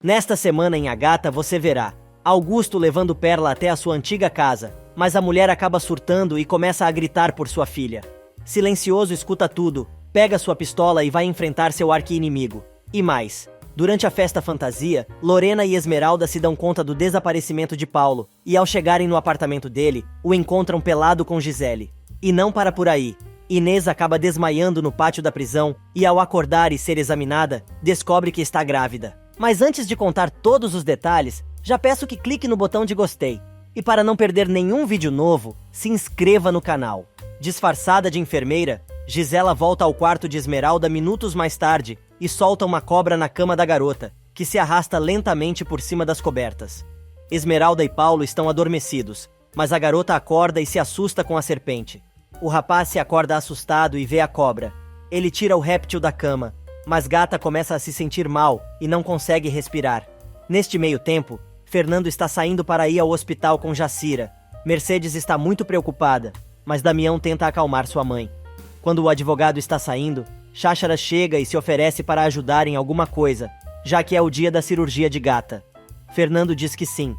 Nesta semana em Agatha você verá Augusto levando Perla até a sua antiga casa, mas a mulher acaba surtando e começa a gritar por sua filha. Silencioso escuta tudo, pega sua pistola e vai enfrentar seu arqui-inimigo. E mais, durante a festa fantasia, Lorena e Esmeralda se dão conta do desaparecimento de Paulo, e ao chegarem no apartamento dele, o encontram pelado com Gisele. E não para por aí. Inês acaba desmaiando no pátio da prisão, e ao acordar e ser examinada, descobre que está grávida. Mas antes de contar todos os detalhes, já peço que clique no botão de gostei. E para não perder nenhum vídeo novo, se inscreva no canal. Disfarçada de enfermeira, Gisela volta ao quarto de Esmeralda minutos mais tarde e solta uma cobra na cama da garota, que se arrasta lentamente por cima das cobertas. Esmeralda e Paulo estão adormecidos, mas a garota acorda e se assusta com a serpente. O rapaz se acorda assustado e vê a cobra. Ele tira o réptil da cama, mas Gata começa a se sentir mal e não consegue respirar. Neste meio tempo, Fernando está saindo para ir ao hospital com Jacira. Mercedes está muito preocupada, mas Damião tenta acalmar sua mãe. Quando o advogado está saindo, Cháchara chega e se oferece para ajudar em alguma coisa, já que é o dia da cirurgia de Gata. Fernando diz que sim.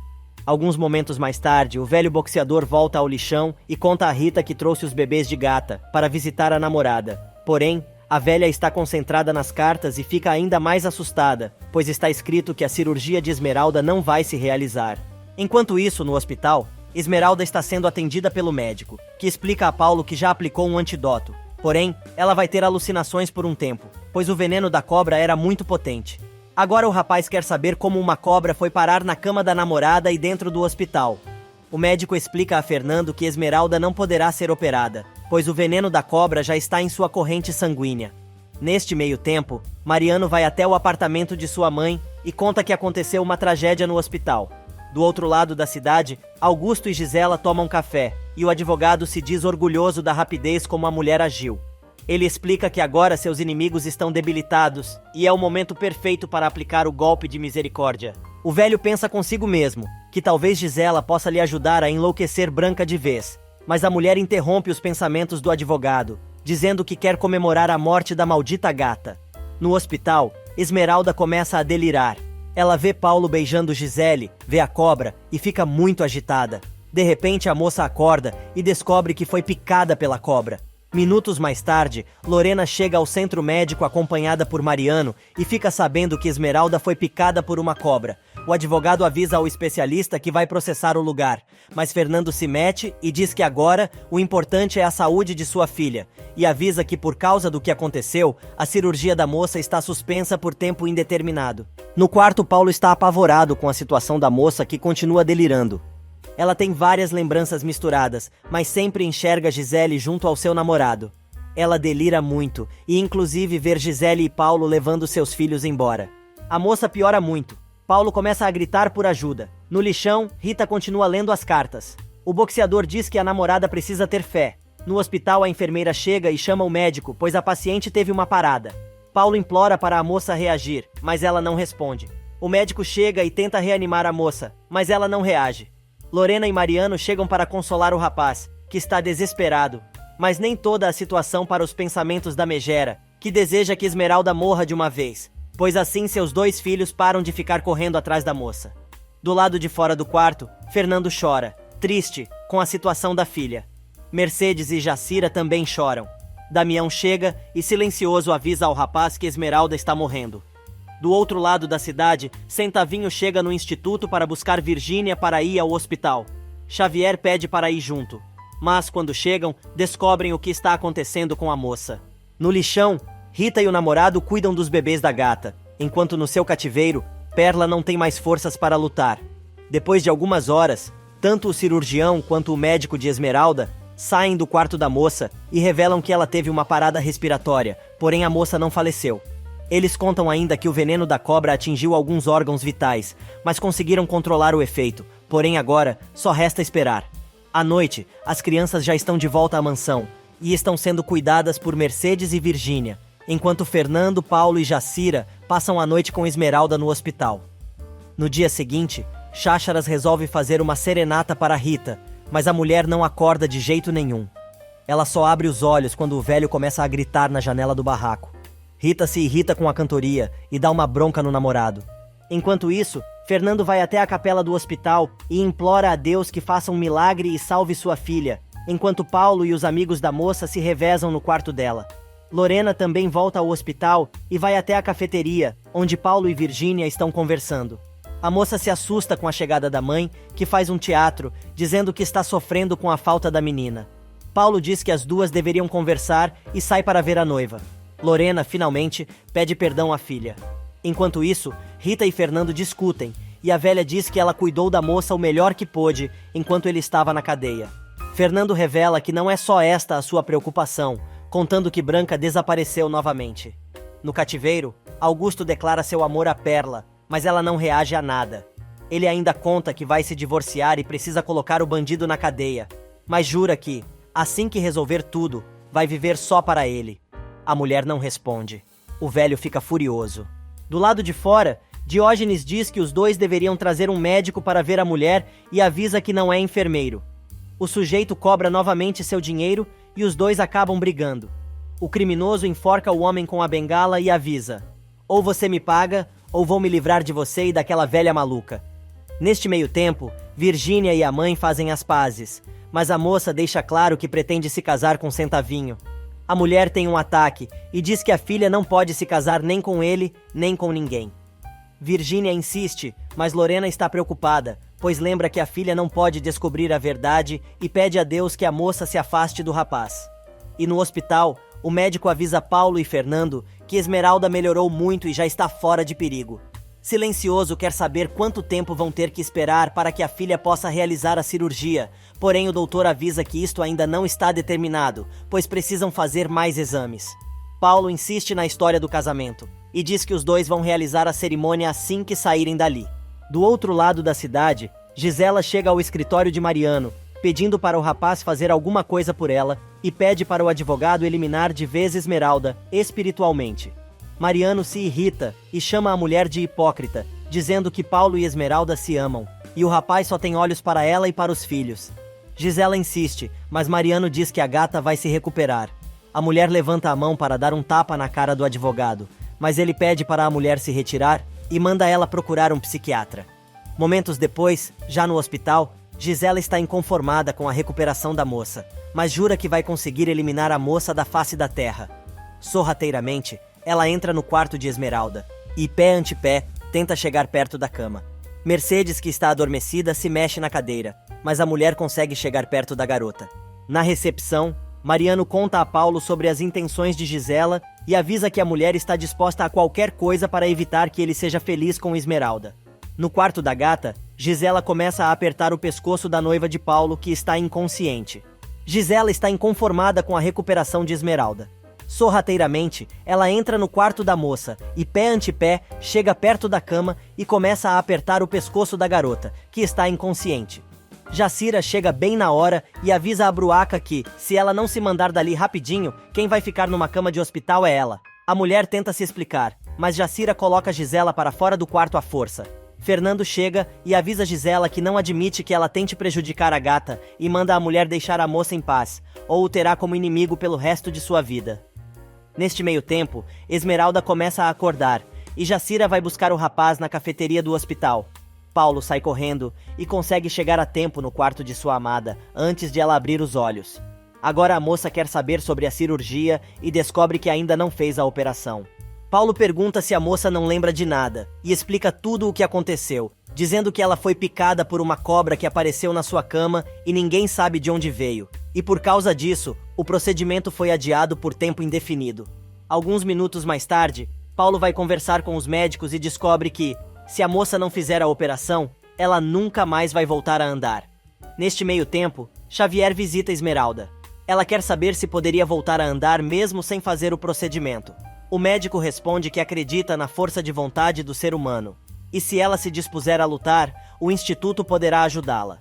Alguns momentos mais tarde, o velho boxeador volta ao lixão e conta a Rita que trouxe os bebês de Gata para visitar a namorada. Porém, a velha está concentrada nas cartas e fica ainda mais assustada, pois está escrito que a cirurgia de Esmeralda não vai se realizar. Enquanto isso, no hospital, Esmeralda está sendo atendida pelo médico, que explica a Paulo que já aplicou um antídoto. Porém, ela vai ter alucinações por um tempo, pois o veneno da cobra era muito potente. Agora o rapaz quer saber como uma cobra foi parar na cama da namorada e dentro do hospital. O médico explica a Fernando que Esmeralda não poderá ser operada, pois o veneno da cobra já está em sua corrente sanguínea. Neste meio tempo, Mariano vai até o apartamento de sua mãe e conta que aconteceu uma tragédia no hospital. Do outro lado da cidade, Augusto e Gisela tomam café, e o advogado se diz orgulhoso da rapidez como a mulher agiu. Ele explica que agora seus inimigos estão debilitados, e é o momento perfeito para aplicar o golpe de misericórdia. O velho pensa consigo mesmo, que talvez Gisela possa lhe ajudar a enlouquecer Branca de vez. Mas a mulher interrompe os pensamentos do advogado, dizendo que quer comemorar a morte da maldita Gata. No hospital, Esmeralda começa a delirar. Ela vê Paulo beijando Gisele, vê a cobra e fica muito agitada. De repente a moça acorda e descobre que foi picada pela cobra. Minutos mais tarde, Lorena chega ao centro médico acompanhada por Mariano e fica sabendo que Esmeralda foi picada por uma cobra. O advogado avisa ao especialista que vai processar o lugar, mas Fernando se mete e diz que agora o importante é a saúde de sua filha, e avisa que por causa do que aconteceu, a cirurgia da moça está suspensa por tempo indeterminado. No quarto, Paulo está apavorado com a situação da moça que continua delirando. Ela tem várias lembranças misturadas, mas sempre enxerga Gisele junto ao seu namorado. Ela delira muito, e inclusive ver Gisele e Paulo levando seus filhos embora. A moça piora muito. Paulo começa a gritar por ajuda. No lixão, Rita continua lendo as cartas. O boxeador diz que a namorada precisa ter fé. No hospital, a enfermeira chega e chama o médico, pois a paciente teve uma parada. Paulo implora para a moça reagir, mas ela não responde. O médico chega e tenta reanimar a moça, mas ela não reage. Lorena e Mariano chegam para consolar o rapaz, que está desesperado. Mas nem toda a situação para os pensamentos da megera, que deseja que Esmeralda morra de uma vez, pois assim seus dois filhos param de ficar correndo atrás da moça. Do lado de fora do quarto, Fernando chora, triste, com a situação da filha. Mercedes e Jacira também choram. Damião chega e silencioso avisa ao rapaz que Esmeralda está morrendo. Do outro lado da cidade, Centavinho chega no instituto para buscar Virgínia para ir ao hospital. Xavier pede para ir junto, mas quando chegam, descobrem o que está acontecendo com a moça. No lixão, Rita e o namorado cuidam dos bebês da Gata, enquanto no seu cativeiro, Perla não tem mais forças para lutar. Depois de algumas horas, tanto o cirurgião quanto o médico de Esmeralda saem do quarto da moça e revelam que ela teve uma parada respiratória, porém a moça não faleceu. Eles contam ainda que o veneno da cobra atingiu alguns órgãos vitais, mas conseguiram controlar o efeito, porém agora só resta esperar. À noite, as crianças já estão de volta à mansão e estão sendo cuidadas por Mercedes e Virgínia, enquanto Fernando, Paulo e Jacira passam a noite com Esmeralda no hospital. No dia seguinte, Chácharas resolve fazer uma serenata para Rita, mas a mulher não acorda de jeito nenhum. Ela só abre os olhos quando o velho começa a gritar na janela do barraco. Rita se irrita com a cantoria e dá uma bronca no namorado. Enquanto isso, Fernando vai até a capela do hospital e implora a Deus que faça um milagre e salve sua filha, enquanto Paulo e os amigos da moça se revezam no quarto dela. Lorena também volta ao hospital e vai até a cafeteria, onde Paulo e Virgínia estão conversando. A moça se assusta com a chegada da mãe, que faz um teatro, dizendo que está sofrendo com a falta da menina. Paulo diz que as duas deveriam conversar e sai para ver a noiva. Lorena, finalmente, pede perdão à filha. Enquanto isso, Rita e Fernando discutem, e a velha diz que ela cuidou da moça o melhor que pôde enquanto ele estava na cadeia. Fernando revela que não é só esta a sua preocupação, contando que Branca desapareceu novamente. No cativeiro, Augusto declara seu amor à Perla, mas ela não reage a nada. Ele ainda conta que vai se divorciar e precisa colocar o bandido na cadeia, mas jura que, assim que resolver tudo, vai viver só para ele. A mulher não responde. O velho fica furioso. Do lado de fora, Diógenes diz que os dois deveriam trazer um médico para ver a mulher e avisa que não é enfermeiro. O sujeito cobra novamente seu dinheiro e os dois acabam brigando. O criminoso enforca o homem com a bengala e avisa: ou você me paga, ou vou me livrar de você e daquela velha maluca. Neste meio tempo, Virgínia e a mãe fazem as pazes, mas a moça deixa claro que pretende se casar com Centavinho. A mulher tem um ataque e diz que a filha não pode se casar nem com ele, nem com ninguém. Virgínia insiste, mas Lorena está preocupada, pois lembra que a filha não pode descobrir a verdade e pede a Deus que a moça se afaste do rapaz. E no hospital, o médico avisa Paulo e Fernando que Esmeralda melhorou muito e já está fora de perigo. Silencioso quer saber quanto tempo vão ter que esperar para que a filha possa realizar a cirurgia, porém o doutor avisa que isto ainda não está determinado, pois precisam fazer mais exames. Paulo insiste na história do casamento e diz que os dois vão realizar a cerimônia assim que saírem dali. Do outro lado da cidade, Gisela chega ao escritório de Mariano, pedindo para o rapaz fazer alguma coisa por ela e pede para o advogado eliminar de vez Esmeralda, espiritualmente. Mariano se irrita e chama a mulher de hipócrita, dizendo que Paulo e Esmeralda se amam, e o rapaz só tem olhos para ela e para os filhos. Gisela insiste, mas Mariano diz que a gata vai se recuperar. A mulher levanta a mão para dar um tapa na cara do advogado, mas ele pede para a mulher se retirar e manda ela procurar um psiquiatra. Momentos depois, já no hospital, Gisela está inconformada com a recuperação da moça, mas jura que vai conseguir eliminar a moça da face da terra. Sorrateiramente, ela entra no quarto de Esmeralda e, pé ante pé, tenta chegar perto da cama. Mercedes, que está adormecida, se mexe na cadeira, mas a mulher consegue chegar perto da garota. Na recepção, Mariano conta a Paulo sobre as intenções de Gisela e avisa que a mulher está disposta a qualquer coisa para evitar que ele seja feliz com Esmeralda. No quarto da gata, Gisela começa a apertar o pescoço da noiva de Paulo, que está inconsciente. Gisela está inconformada com a recuperação de Esmeralda. Sorrateiramente, ela entra no quarto da moça e, pé ante pé, chega perto da cama e começa a apertar o pescoço da garota, que está inconsciente. Jacira chega bem na hora e avisa a Bruaca que, se ela não se mandar dali rapidinho, quem vai ficar numa cama de hospital é ela. A mulher tenta se explicar, mas Jacira coloca Gisela para fora do quarto à força. Fernando chega e avisa Gisela que não admite que ela tente prejudicar a gata e manda a mulher deixar a moça em paz, ou o terá como inimigo pelo resto de sua vida. Neste meio tempo, Esmeralda começa a acordar e Jacira vai buscar o rapaz na cafeteria do hospital. Paulo sai correndo e consegue chegar a tempo no quarto de sua amada, antes de ela abrir os olhos. Agora a moça quer saber sobre a cirurgia e descobre que ainda não fez a operação. Paulo pergunta se a moça não lembra de nada e explica tudo o que aconteceu, dizendo que ela foi picada por uma cobra que apareceu na sua cama e ninguém sabe de onde veio. E por causa disso, o procedimento foi adiado por tempo indefinido. Alguns minutos mais tarde, Paulo vai conversar com os médicos e descobre que, se a moça não fizer a operação, ela nunca mais vai voltar a andar. Neste meio tempo, Xavier visita Esmeralda. Ela quer saber se poderia voltar a andar mesmo sem fazer o procedimento. O médico responde que acredita na força de vontade do ser humano, e se ela se dispuser a lutar, o instituto poderá ajudá-la.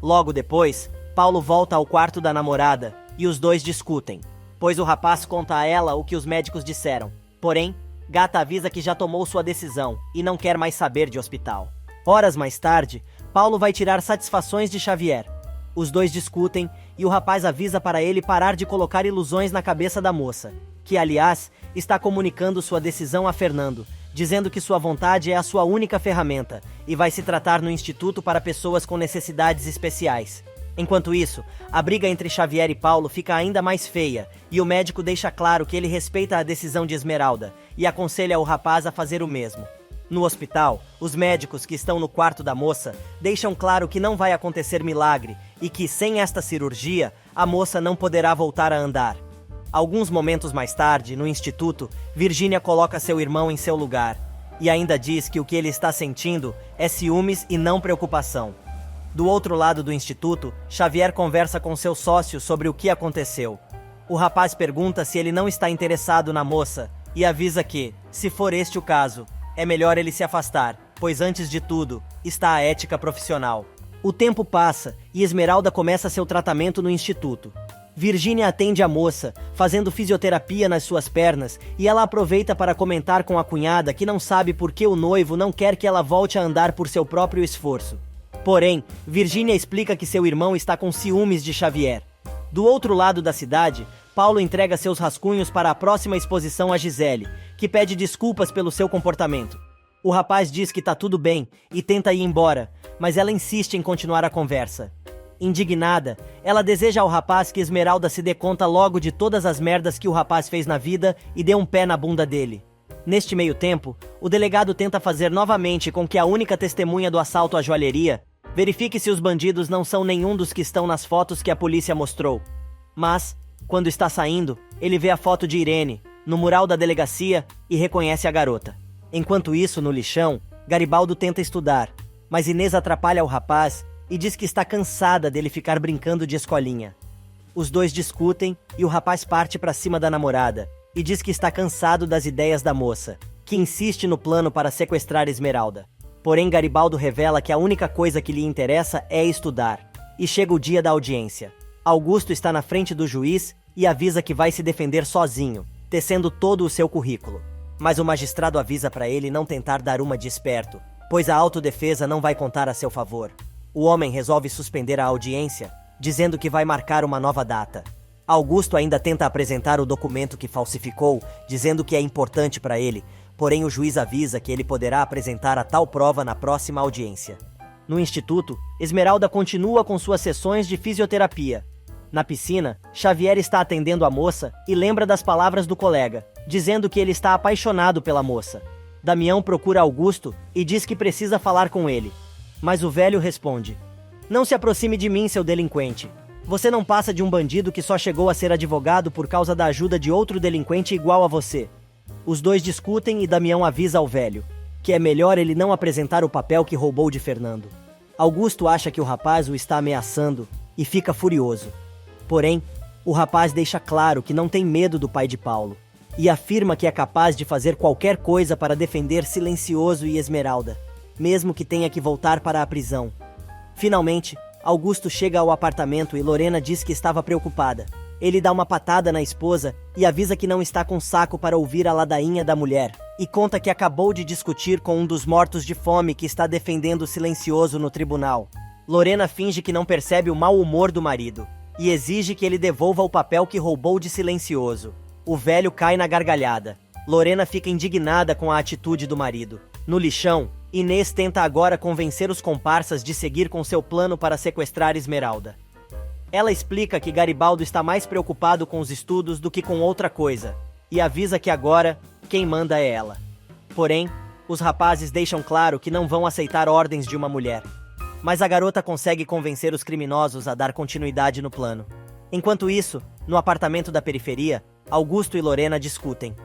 Logo depois, Paulo volta ao quarto da namorada e os dois discutem, pois o rapaz conta a ela o que os médicos disseram. Porém, Gata avisa que já tomou sua decisão e não quer mais saber de hospital. Horas mais tarde, Paulo vai tirar satisfações de Xavier. Os dois discutem e o rapaz avisa para ele parar de colocar ilusões na cabeça da moça, que, aliás, está comunicando sua decisão a Fernando, dizendo que sua vontade é a sua única ferramenta e vai se tratar no instituto para pessoas com necessidades especiais. Enquanto isso, a briga entre Xavier e Paulo fica ainda mais feia e o médico deixa claro que ele respeita a decisão de Esmeralda e aconselha o rapaz a fazer o mesmo. No hospital, os médicos que estão no quarto da moça deixam claro que não vai acontecer milagre e que, sem esta cirurgia, a moça não poderá voltar a andar. Alguns momentos mais tarde, no instituto, Virgínia coloca seu irmão em seu lugar e ainda diz que o que ele está sentindo é ciúmes e não preocupação. Do outro lado do instituto, Xavier conversa com seu sócio sobre o que aconteceu. O rapaz pergunta se ele não está interessado na moça e avisa que, se for este o caso, é melhor ele se afastar, pois antes de tudo, está a ética profissional. O tempo passa e Esmeralda começa seu tratamento no instituto. Virgínia atende a moça, fazendo fisioterapia nas suas pernas, e ela aproveita para comentar com a cunhada que não sabe por que o noivo não quer que ela volte a andar por seu próprio esforço. Porém, Virgínia explica que seu irmão está com ciúmes de Xavier. Do outro lado da cidade, Paulo entrega seus rascunhos para a próxima exposição a Gisele, que pede desculpas pelo seu comportamento. O rapaz diz que tá tudo bem e tenta ir embora, mas ela insiste em continuar a conversa. Indignada, ela deseja ao rapaz que Esmeralda se dê conta logo de todas as merdas que o rapaz fez na vida e dê um pé na bunda dele. Neste meio tempo, o delegado tenta fazer novamente com que a única testemunha do assalto à joalheria verifique se os bandidos não são nenhum dos que estão nas fotos que a polícia mostrou. Mas, quando está saindo, ele vê a foto de Irene, no mural da delegacia, e reconhece a garota. Enquanto isso, no lixão, Garibaldo tenta estudar, mas Inês atrapalha o rapaz e diz que está cansada dele ficar brincando de escolinha. Os dois discutem e o rapaz parte para cima da namorada e diz que está cansado das ideias da moça, que insiste no plano para sequestrar Esmeralda. Porém, Garibaldo revela que a única coisa que lhe interessa é estudar. E chega o dia da audiência. Augusto está na frente do juiz e avisa que vai se defender sozinho, tecendo todo o seu currículo. Mas o magistrado avisa para ele não tentar dar uma de esperto, pois a autodefesa não vai contar a seu favor. O homem resolve suspender a audiência, dizendo que vai marcar uma nova data. Augusto ainda tenta apresentar o documento que falsificou, dizendo que é importante para ele, porém o juiz avisa que ele poderá apresentar a tal prova na próxima audiência. No instituto, Esmeralda continua com suas sessões de fisioterapia. Na piscina, Xavier está atendendo a moça e lembra das palavras do colega, dizendo que ele está apaixonado pela moça. Damião procura Augusto e diz que precisa falar com ele. Mas o velho responde: "Não se aproxime de mim, seu delinquente. Você não passa de um bandido que só chegou a ser advogado por causa da ajuda de outro delinquente igual a você." Os dois discutem e Damião avisa ao velho que é melhor ele não apresentar o papel que roubou de Fernando. Augusto acha que o rapaz o está ameaçando e fica furioso. Porém, o rapaz deixa claro que não tem medo do pai de Paulo e afirma que é capaz de fazer qualquer coisa para defender Silencioso e Esmeralda, mesmo que tenha que voltar para a prisão. Finalmente, Augusto chega ao apartamento e Lorena diz que estava preocupada. Ele dá uma patada na esposa e avisa que não está com saco para ouvir a ladainha da mulher, e conta que acabou de discutir com um dos mortos de fome que está defendendo Silencioso no tribunal. Lorena finge que não percebe o mau humor do marido e exige que ele devolva o papel que roubou de Silencioso. O velho cai na gargalhada. Lorena fica indignada com a atitude do marido. No lixão, Inês tenta agora convencer os comparsas de seguir com seu plano para sequestrar Esmeralda. Ela explica que Garibaldo está mais preocupado com os estudos do que com outra coisa, e avisa que agora, quem manda é ela. Porém, os rapazes deixam claro que não vão aceitar ordens de uma mulher. Mas a garota consegue convencer os criminosos a dar continuidade no plano. Enquanto isso, no apartamento da periferia, Augusto e Lorena discutem.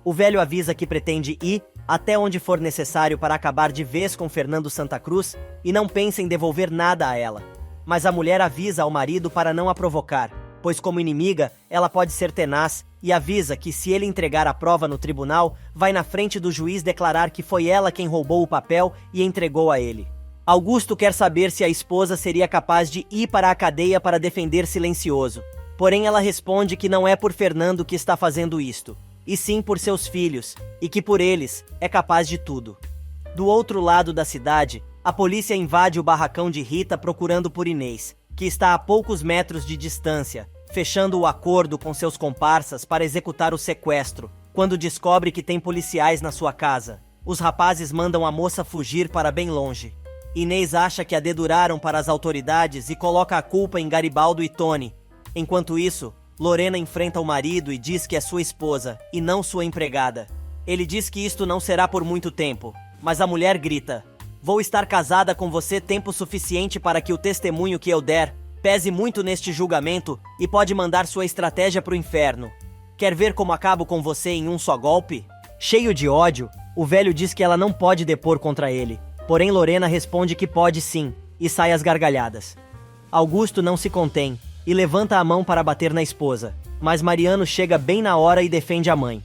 O velho avisa que pretende ir até onde for necessário para acabar de vez com Fernando Santa Cruz e não pensa em devolver nada a ela. Mas a mulher avisa ao marido para não a provocar, pois como inimiga, ela pode ser tenaz e avisa que se ele entregar a prova no tribunal, vai na frente do juiz declarar que foi ela quem roubou o papel e entregou a ele. Augusto quer saber se a esposa seria capaz de ir para a cadeia para defender Silencioso. Porém, ela responde que não é por Fernando que está fazendo isto, e sim por seus filhos, e que por eles é capaz de tudo. Do outro lado da cidade, a polícia invade o barracão de Rita procurando por Inês, que está a poucos metros de distância, fechando o acordo com seus comparsas para executar o sequestro, quando descobre que tem policiais na sua casa. Os rapazes mandam a moça fugir para bem longe. Inês acha que a deduraram para as autoridades e coloca a culpa em Garibaldo e Tony. Enquanto isso, Lorena enfrenta o marido e diz que é sua esposa, e não sua empregada. Ele diz que isto não será por muito tempo, mas a mulher grita: "Vou estar casada com você tempo suficiente para que o testemunho que eu der pese muito neste julgamento e pode mandar sua estratégia pro inferno. Quer ver como acabo com você em um só golpe?" Cheio de ódio, o velho diz que ela não pode depor contra ele. Porém, Lorena responde que pode sim, e sai às gargalhadas. Augusto não se contém e levanta a mão para bater na esposa, mas Mariano chega bem na hora e defende a mãe.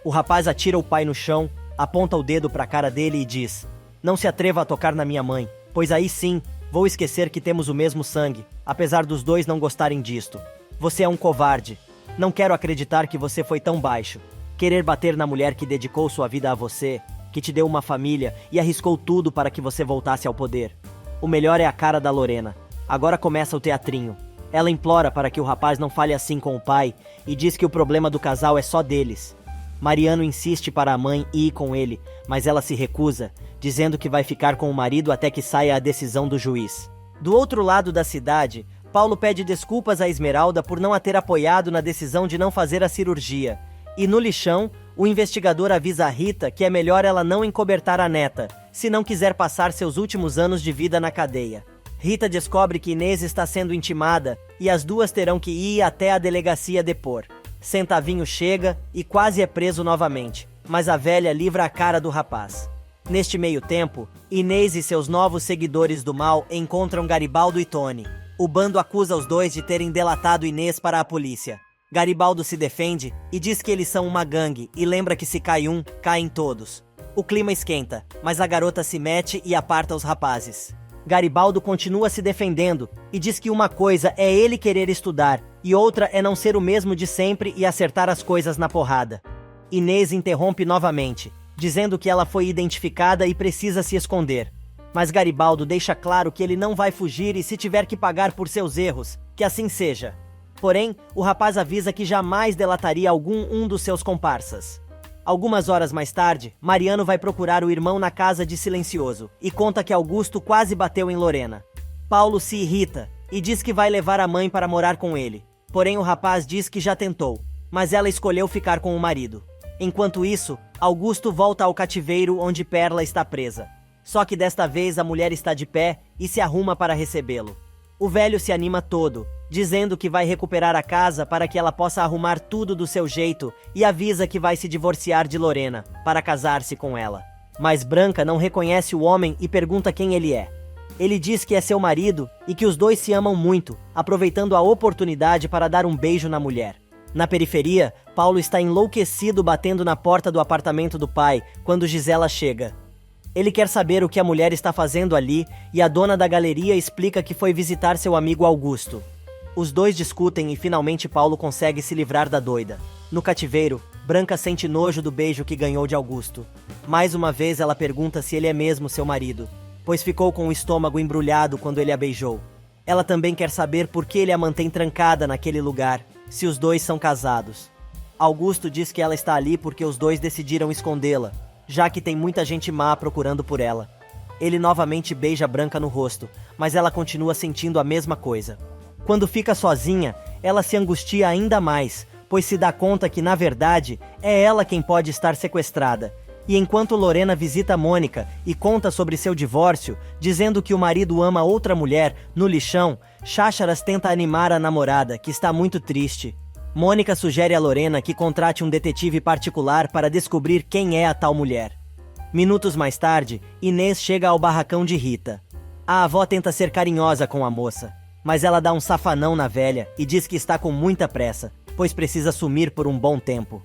O rapaz atira o pai no chão, aponta o dedo para a cara dele e diz: "Não se atreva a tocar na minha mãe, pois aí sim, vou esquecer que temos o mesmo sangue, apesar dos dois não gostarem disto. Você é um covarde. Não quero acreditar que você foi tão baixo. Querer bater na mulher que dedicou sua vida a você, que te deu uma família e arriscou tudo para que você voltasse ao poder." O melhor é a cara da Lorena. Agora começa o teatrinho. Ela implora para que o rapaz não fale assim com o pai e diz que o problema do casal é só deles. Mariano insiste para a mãe ir com ele, mas ela se recusa, dizendo que vai ficar com o marido até que saia a decisão do juiz. Do outro lado da cidade, Paulo pede desculpas a Esmeralda por não a ter apoiado na decisão de não fazer a cirurgia. E no lixão, o investigador avisa a Rita que é melhor ela não encobertar a neta, se não quiser passar seus últimos anos de vida na cadeia. Rita descobre que Inês está sendo intimada e as duas terão que ir até a delegacia depor. Centavinho chega e quase é preso novamente, mas a velha livra a cara do rapaz. Neste meio tempo, Inês e seus novos seguidores do mal encontram Garibaldo e Tony. O bando acusa os dois de terem delatado Inês para a polícia. Garibaldo se defende e diz que eles são uma gangue e lembra que se cai um, caem todos. O clima esquenta, mas a garota se mete e aparta os rapazes. Garibaldo continua se defendendo e diz que uma coisa é ele querer estudar e outra é não ser o mesmo de sempre e acertar as coisas na porrada. Inês interrompe novamente, dizendo que ela foi identificada e precisa se esconder. Mas Garibaldo deixa claro que ele não vai fugir e se tiver que pagar por seus erros, que assim seja. Porém, o rapaz avisa que jamais delataria um dos seus comparsas. Algumas horas mais tarde, Mariano vai procurar o irmão na casa de Silencioso e conta que Augusto quase bateu em Lorena. Paulo se irrita e diz que vai levar a mãe para morar com ele. Porém, o rapaz diz que já tentou, mas ela escolheu ficar com o marido. Enquanto isso, Augusto volta ao cativeiro onde Perla está presa. Só que desta vez a mulher está de pé e se arruma para recebê-lo. O velho se anima todo, dizendo que vai recuperar a casa para que ela possa arrumar tudo do seu jeito e avisa que vai se divorciar de Lorena, para casar-se com ela. Mas Branca não reconhece o homem e pergunta quem ele é. Ele diz que é seu marido e que os dois se amam muito, aproveitando a oportunidade para dar um beijo na mulher. Na periferia, Paulo está enlouquecido batendo na porta do apartamento do pai quando Gisela chega. Ele quer saber o que a mulher está fazendo ali e a dona da galeria explica que foi visitar seu amigo Augusto. Os dois discutem e finalmente Paulo consegue se livrar da doida. No cativeiro, Branca sente nojo do beijo que ganhou de Augusto. Mais uma vez ela pergunta se ele é mesmo seu marido, pois ficou com o estômago embrulhado quando ele a beijou. Ela também quer saber por que ele a mantém trancada naquele lugar, se os dois são casados. Augusto diz que ela está ali porque os dois decidiram escondê-la, já que tem muita gente má procurando por ela. Ele novamente beija Branca no rosto, mas ela continua sentindo a mesma coisa. Quando fica sozinha, ela se angustia ainda mais, pois se dá conta que, na verdade, é ela quem pode estar sequestrada. E enquanto Lorena visita Mônica e conta sobre seu divórcio, dizendo que o marido ama outra mulher, no lixão, Chácharas tenta animar a namorada, que está muito triste. Mônica sugere a Lorena que contrate um detetive particular para descobrir quem é a tal mulher. Minutos mais tarde, Inês chega ao barracão de Rita. A avó tenta ser carinhosa com a moça, mas ela dá um safanão na velha e diz que está com muita pressa, pois precisa sumir por um bom tempo.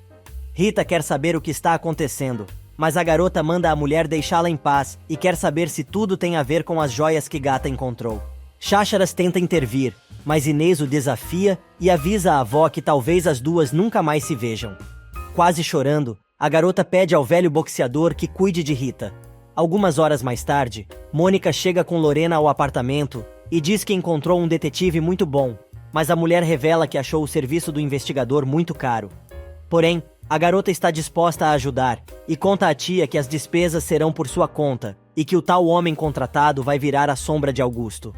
Rita quer saber o que está acontecendo, mas a garota manda a mulher deixá-la em paz e quer saber se tudo tem a ver com as joias que Gata encontrou. Chácharas tenta intervir, mas Inês o desafia e avisa a avó que talvez as duas nunca mais se vejam. Quase chorando, a garota pede ao velho boxeador que cuide de Rita. Algumas horas mais tarde, Mônica chega com Lorena ao apartamento e diz que encontrou um detetive muito bom, mas a mulher revela que achou o serviço do investigador muito caro. Porém, A garota está disposta a ajudar e conta à tia que as despesas serão por sua conta e que o tal homem contratado vai virar a sombra de Augusto.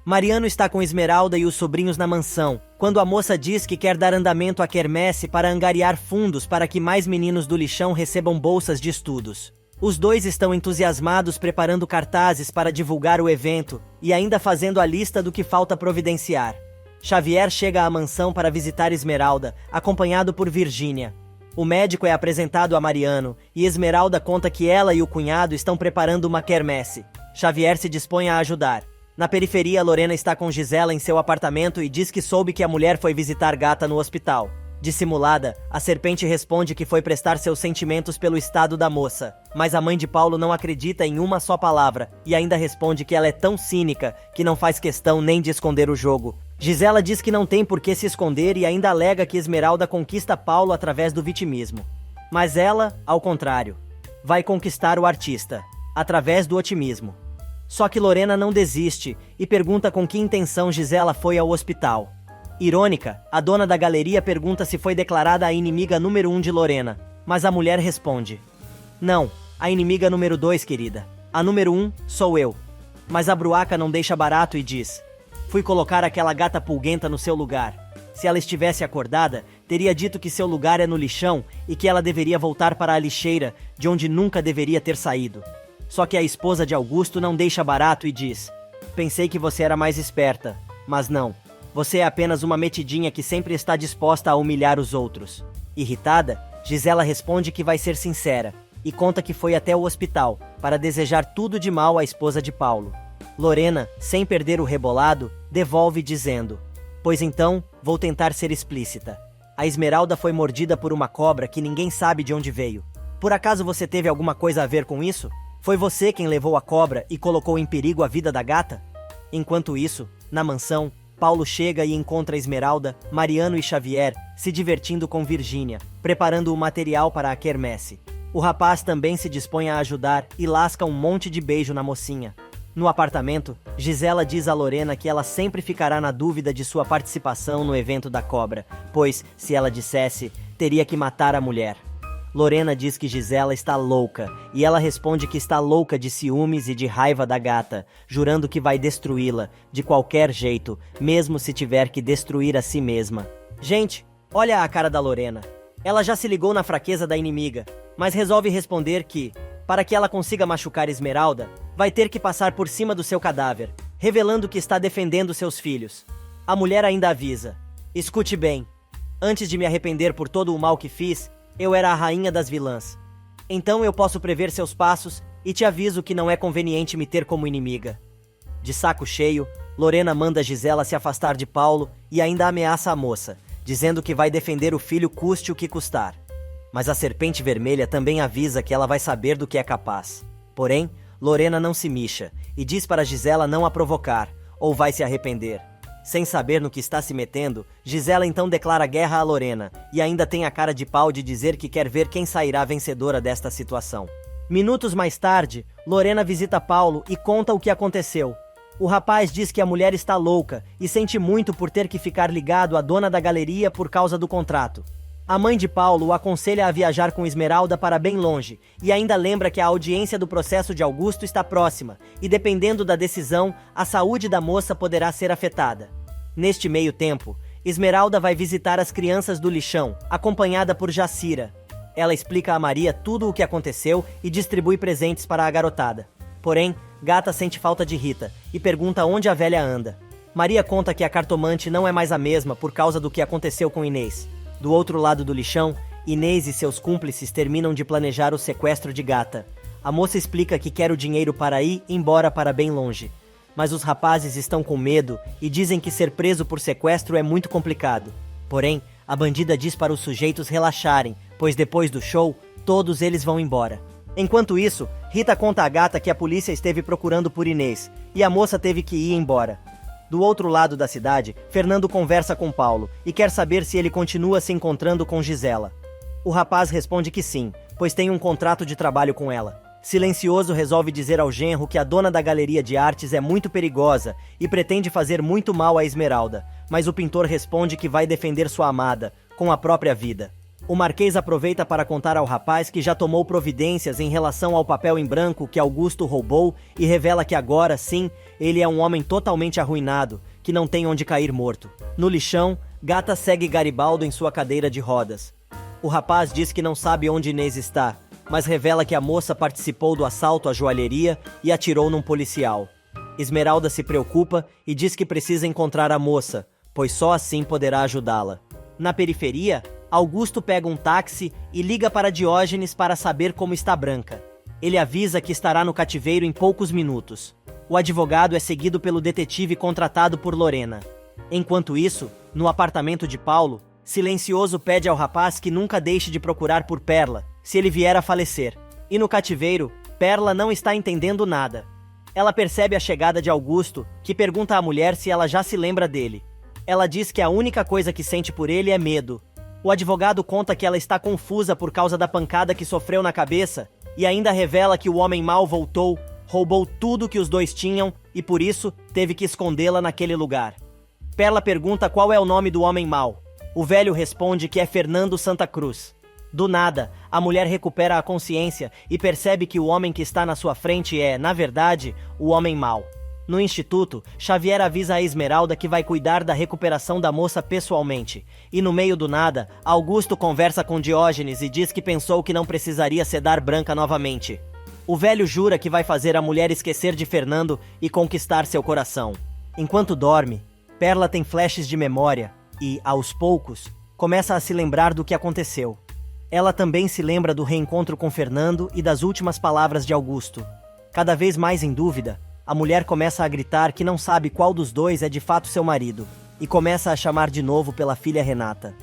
Mariano está com Esmeralda e os sobrinhos na mansão, quando a moça diz que quer dar andamento à quermesse para angariar fundos para que mais meninos do lixão recebam bolsas de estudos. Os dois estão entusiasmados preparando cartazes para divulgar o evento e ainda fazendo a lista do que falta providenciar. Xavier chega à mansão para visitar Esmeralda, acompanhado por Virgínia. O médico é apresentado a Mariano e Esmeralda conta que ela e o cunhado estão preparando uma quermesse. Xavier se dispõe a ajudar. Na periferia, Lorena está com Gisela em seu apartamento e diz que soube que a mulher foi visitar Gata no hospital. Dissimulada, a serpente responde que foi prestar seus sentimentos pelo estado da moça, mas a mãe de Paulo não acredita em uma só palavra e ainda responde que ela é tão cínica que não faz questão nem de esconder o jogo. Gisela diz que não tem por que se esconder e ainda alega que Esmeralda conquista Paulo através do vitimismo. Mas ela, ao contrário, vai conquistar o artista, através do otimismo. Só que Lorena não desiste e pergunta com que intenção Gisela foi ao hospital. Irônica, a dona da galeria pergunta se foi declarada a inimiga número 1 de Lorena, mas a mulher responde: "Não, a inimiga número 2, querida. A número 1 sou eu." Mas a bruaca não deixa barato e diz: "Fui colocar aquela gata pulguenta no seu lugar. Se ela estivesse acordada, teria dito que seu lugar é no lixão e que ela deveria voltar para a lixeira, de onde nunca deveria ter saído." Só que a esposa de Augusto não deixa barato e diz: "Pensei que você era mais esperta, mas não. Você é apenas uma metidinha que sempre está disposta a humilhar os outros." Irritada, Gisela responde que vai ser sincera e conta que foi até o hospital para desejar tudo de mal à esposa de Paulo. Lorena, sem perder o rebolado, devolve dizendo: "Pois então, vou tentar ser explícita. A Esmeralda foi mordida por uma cobra que ninguém sabe de onde veio. Por acaso você teve alguma coisa a ver com isso? Foi você quem levou a cobra e colocou em perigo a vida da gata?" Enquanto isso, na mansão, Paulo chega e encontra Esmeralda, Mariano e Xavier se divertindo com Virgínia, preparando o material para a quermesse. O rapaz também se dispõe a ajudar e lasca um monte de beijo na mocinha. No apartamento, Gisela diz a Lorena que ela sempre ficará na dúvida de sua participação no evento da cobra, pois, se ela dissesse, teria que matar a mulher. Lorena diz que Gisela está louca, e ela responde que está louca de ciúmes e de raiva da gata, jurando que vai destruí-la, de qualquer jeito, mesmo se tiver que destruir a si mesma. Gente, olha a cara da Lorena. Ela já se ligou na fraqueza da inimiga, mas resolve responder que, para que ela consiga machucar Esmeralda, vai ter que passar por cima do seu cadáver, revelando que está defendendo seus filhos. A mulher ainda avisa: "Escute bem, antes de me arrepender por todo o mal que fiz, eu era a rainha das vilãs. Então eu posso prever seus passos e te aviso que não é conveniente me ter como inimiga." De saco cheio, Lorena manda Gisela se afastar de Paulo e ainda ameaça a moça, dizendo que vai defender o filho custe o que custar. Mas a Serpente Vermelha também avisa que ela vai saber do que é capaz. Porém, Lorena não se mixa e diz para Gisela não a provocar, ou vai se arrepender. Sem saber no que está se metendo, Gisela então declara guerra a Lorena e ainda tem a cara de pau de dizer que quer ver quem sairá vencedora desta situação. Minutos mais tarde, Lorena visita Paulo e conta o que aconteceu. O rapaz diz que a mulher está louca e sente muito por ter que ficar ligado à dona da galeria por causa do contrato. A mãe de Paulo o aconselha a viajar com Esmeralda para bem longe e ainda lembra que a audiência do processo de Augusto está próxima e, dependendo da decisão, a saúde da moça poderá ser afetada. Neste meio tempo, Esmeralda vai visitar as crianças do lixão, acompanhada por Jacira. Ela explica a Maria tudo o que aconteceu e distribui presentes para a garotada. Porém, Gata sente falta de Rita e pergunta onde a velha anda. Maria conta que a cartomante não é mais a mesma por causa do que aconteceu com Inês. Do outro lado do lixão, Inês e seus cúmplices terminam de planejar o sequestro de Gata. A moça explica que quer o dinheiro para ir embora para bem longe. Mas os rapazes estão com medo e dizem que ser preso por sequestro é muito complicado. Porém, a bandida diz para os sujeitos relaxarem, pois depois do show, todos eles vão embora. Enquanto isso, Rita conta a Gata que a polícia esteve procurando por Inês e a moça teve que ir embora. Do outro lado da cidade, Fernando conversa com Paulo e quer saber se ele continua se encontrando com Gisela. O rapaz responde que sim, pois tem um contrato de trabalho com ela. Silencioso resolve dizer ao genro que a dona da galeria de artes é muito perigosa e pretende fazer muito mal a Esmeralda, mas o pintor responde que vai defender sua amada, com a própria vida. O Marquês aproveita para contar ao rapaz que já tomou providências em relação ao papel em branco que Augusto roubou e revela que agora, sim, ele é um homem totalmente arruinado, que não tem onde cair morto. No lixão, Gata segue Garibaldo em sua cadeira de rodas. O rapaz diz que não sabe onde Inês está, mas revela que a moça participou do assalto à joalheria e atirou num policial. Esmeralda se preocupa e diz que precisa encontrar a moça, pois só assim poderá ajudá-la. Na periferia, Augusto pega um táxi e liga para Diógenes para saber como está Branca. Ele avisa que estará no cativeiro em poucos minutos. O advogado é seguido pelo detetive contratado por Lorena. Enquanto isso, no apartamento de Paulo, Silencioso pede ao rapaz que nunca deixe de procurar por Perla, se ele vier a falecer. E no cativeiro, Perla não está entendendo nada. Ela percebe a chegada de Augusto, que pergunta à mulher se ela já se lembra dele. Ela diz que a única coisa que sente por ele é medo. O advogado conta que ela está confusa por causa da pancada que sofreu na cabeça e ainda revela que o homem mau voltou, roubou tudo que os dois tinham e por isso teve que escondê-la naquele lugar. Perla pergunta qual é o nome do homem mau. O velho responde que é Fernando Santa Cruz. Do nada, a mulher recupera a consciência e percebe que o homem que está na sua frente é, na verdade, o homem mau. No instituto, Xavier avisa a Esmeralda que vai cuidar da recuperação da moça pessoalmente. E no meio do nada, Augusto conversa com Diógenes e diz que pensou que não precisaria sedar Branca novamente. O velho jura que vai fazer a mulher esquecer de Fernando e conquistar seu coração. Enquanto dorme, Perla tem flashes de memória e, aos poucos, começa a se lembrar do que aconteceu. Ela também se lembra do reencontro com Fernando e das últimas palavras de Augusto. Cada vez mais em dúvida, a mulher começa a gritar que não sabe qual dos dois é de fato seu marido, e começa a chamar de novo pela filha Renata.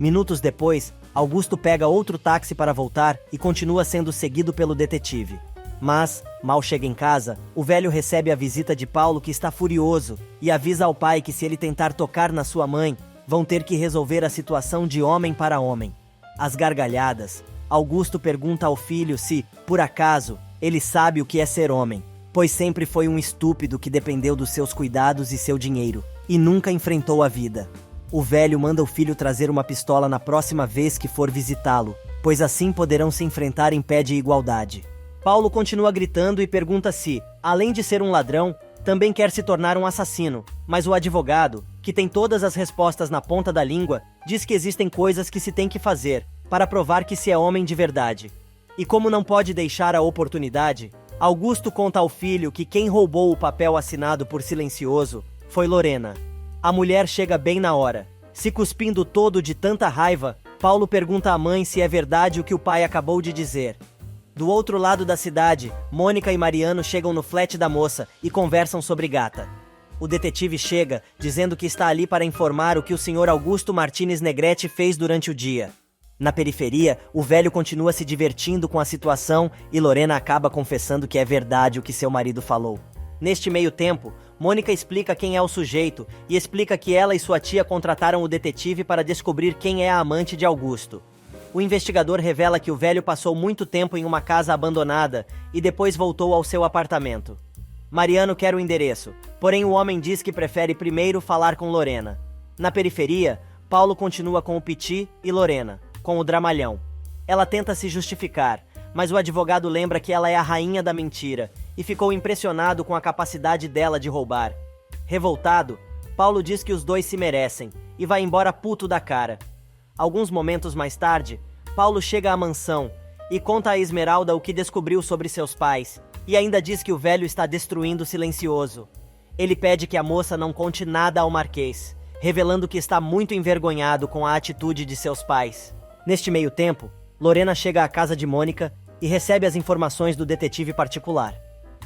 Minutos depois, Augusto pega outro táxi para voltar e continua sendo seguido pelo detetive. Mas, mal chega em casa, o velho recebe a visita de Paulo, que está furioso, e avisa ao pai que se ele tentar tocar na sua mãe, vão ter que resolver a situação de homem para homem. Às gargalhadas, Augusto pergunta ao filho se, por acaso, ele sabe o que é ser homem, pois sempre foi um estúpido que dependeu dos seus cuidados e seu dinheiro, e nunca enfrentou a vida. O velho manda o filho trazer uma pistola na próxima vez que for visitá-lo, pois assim poderão se enfrentar em pé de igualdade. Paulo continua gritando e pergunta se, além de ser um ladrão, também quer se tornar um assassino, mas o advogado, que tem todas as respostas na ponta da língua, diz que existem coisas que se tem que fazer para provar que se é homem de verdade. E como não pode deixar a oportunidade, Augusto conta ao filho que quem roubou o papel assinado por Silencioso foi Lorena. A mulher chega bem na hora. Se cuspindo todo de tanta raiva, Paulo pergunta à mãe se é verdade o que o pai acabou de dizer. Do outro lado da cidade, Mônica e Mariano chegam no flat da moça e conversam sobre Gata. O detetive chega, dizendo que está ali para informar o que o Sr. Augusto Martínez Negrete fez durante o dia. Na periferia, o velho continua se divertindo com a situação e Lorena acaba confessando que é verdade o que seu marido falou. Neste meio tempo, Mônica explica quem é o sujeito e explica que ela e sua tia contrataram o detetive para descobrir quem é a amante de Augusto. O investigador revela que o velho passou muito tempo em uma casa abandonada e depois voltou ao seu apartamento. Mariano quer o endereço, porém o homem diz que prefere primeiro falar com Lorena. Na periferia, Paulo continua com o Piti e Lorena, com o dramalhão. Ela tenta se justificar, mas o advogado lembra que ela é a rainha da mentira e ficou impressionado com a capacidade dela de roubar. Revoltado, Paulo diz que os dois se merecem e vai embora puto da cara. Alguns momentos mais tarde, Paulo chega à mansão e conta a Esmeralda o que descobriu sobre seus pais, e ainda diz que o velho está destruindo Silencioso. Ele pede que a moça não conte nada ao Marquês, revelando que está muito envergonhado com a atitude de seus pais. Neste meio tempo, Lorena chega à casa de Mônica e recebe as informações do detetive particular.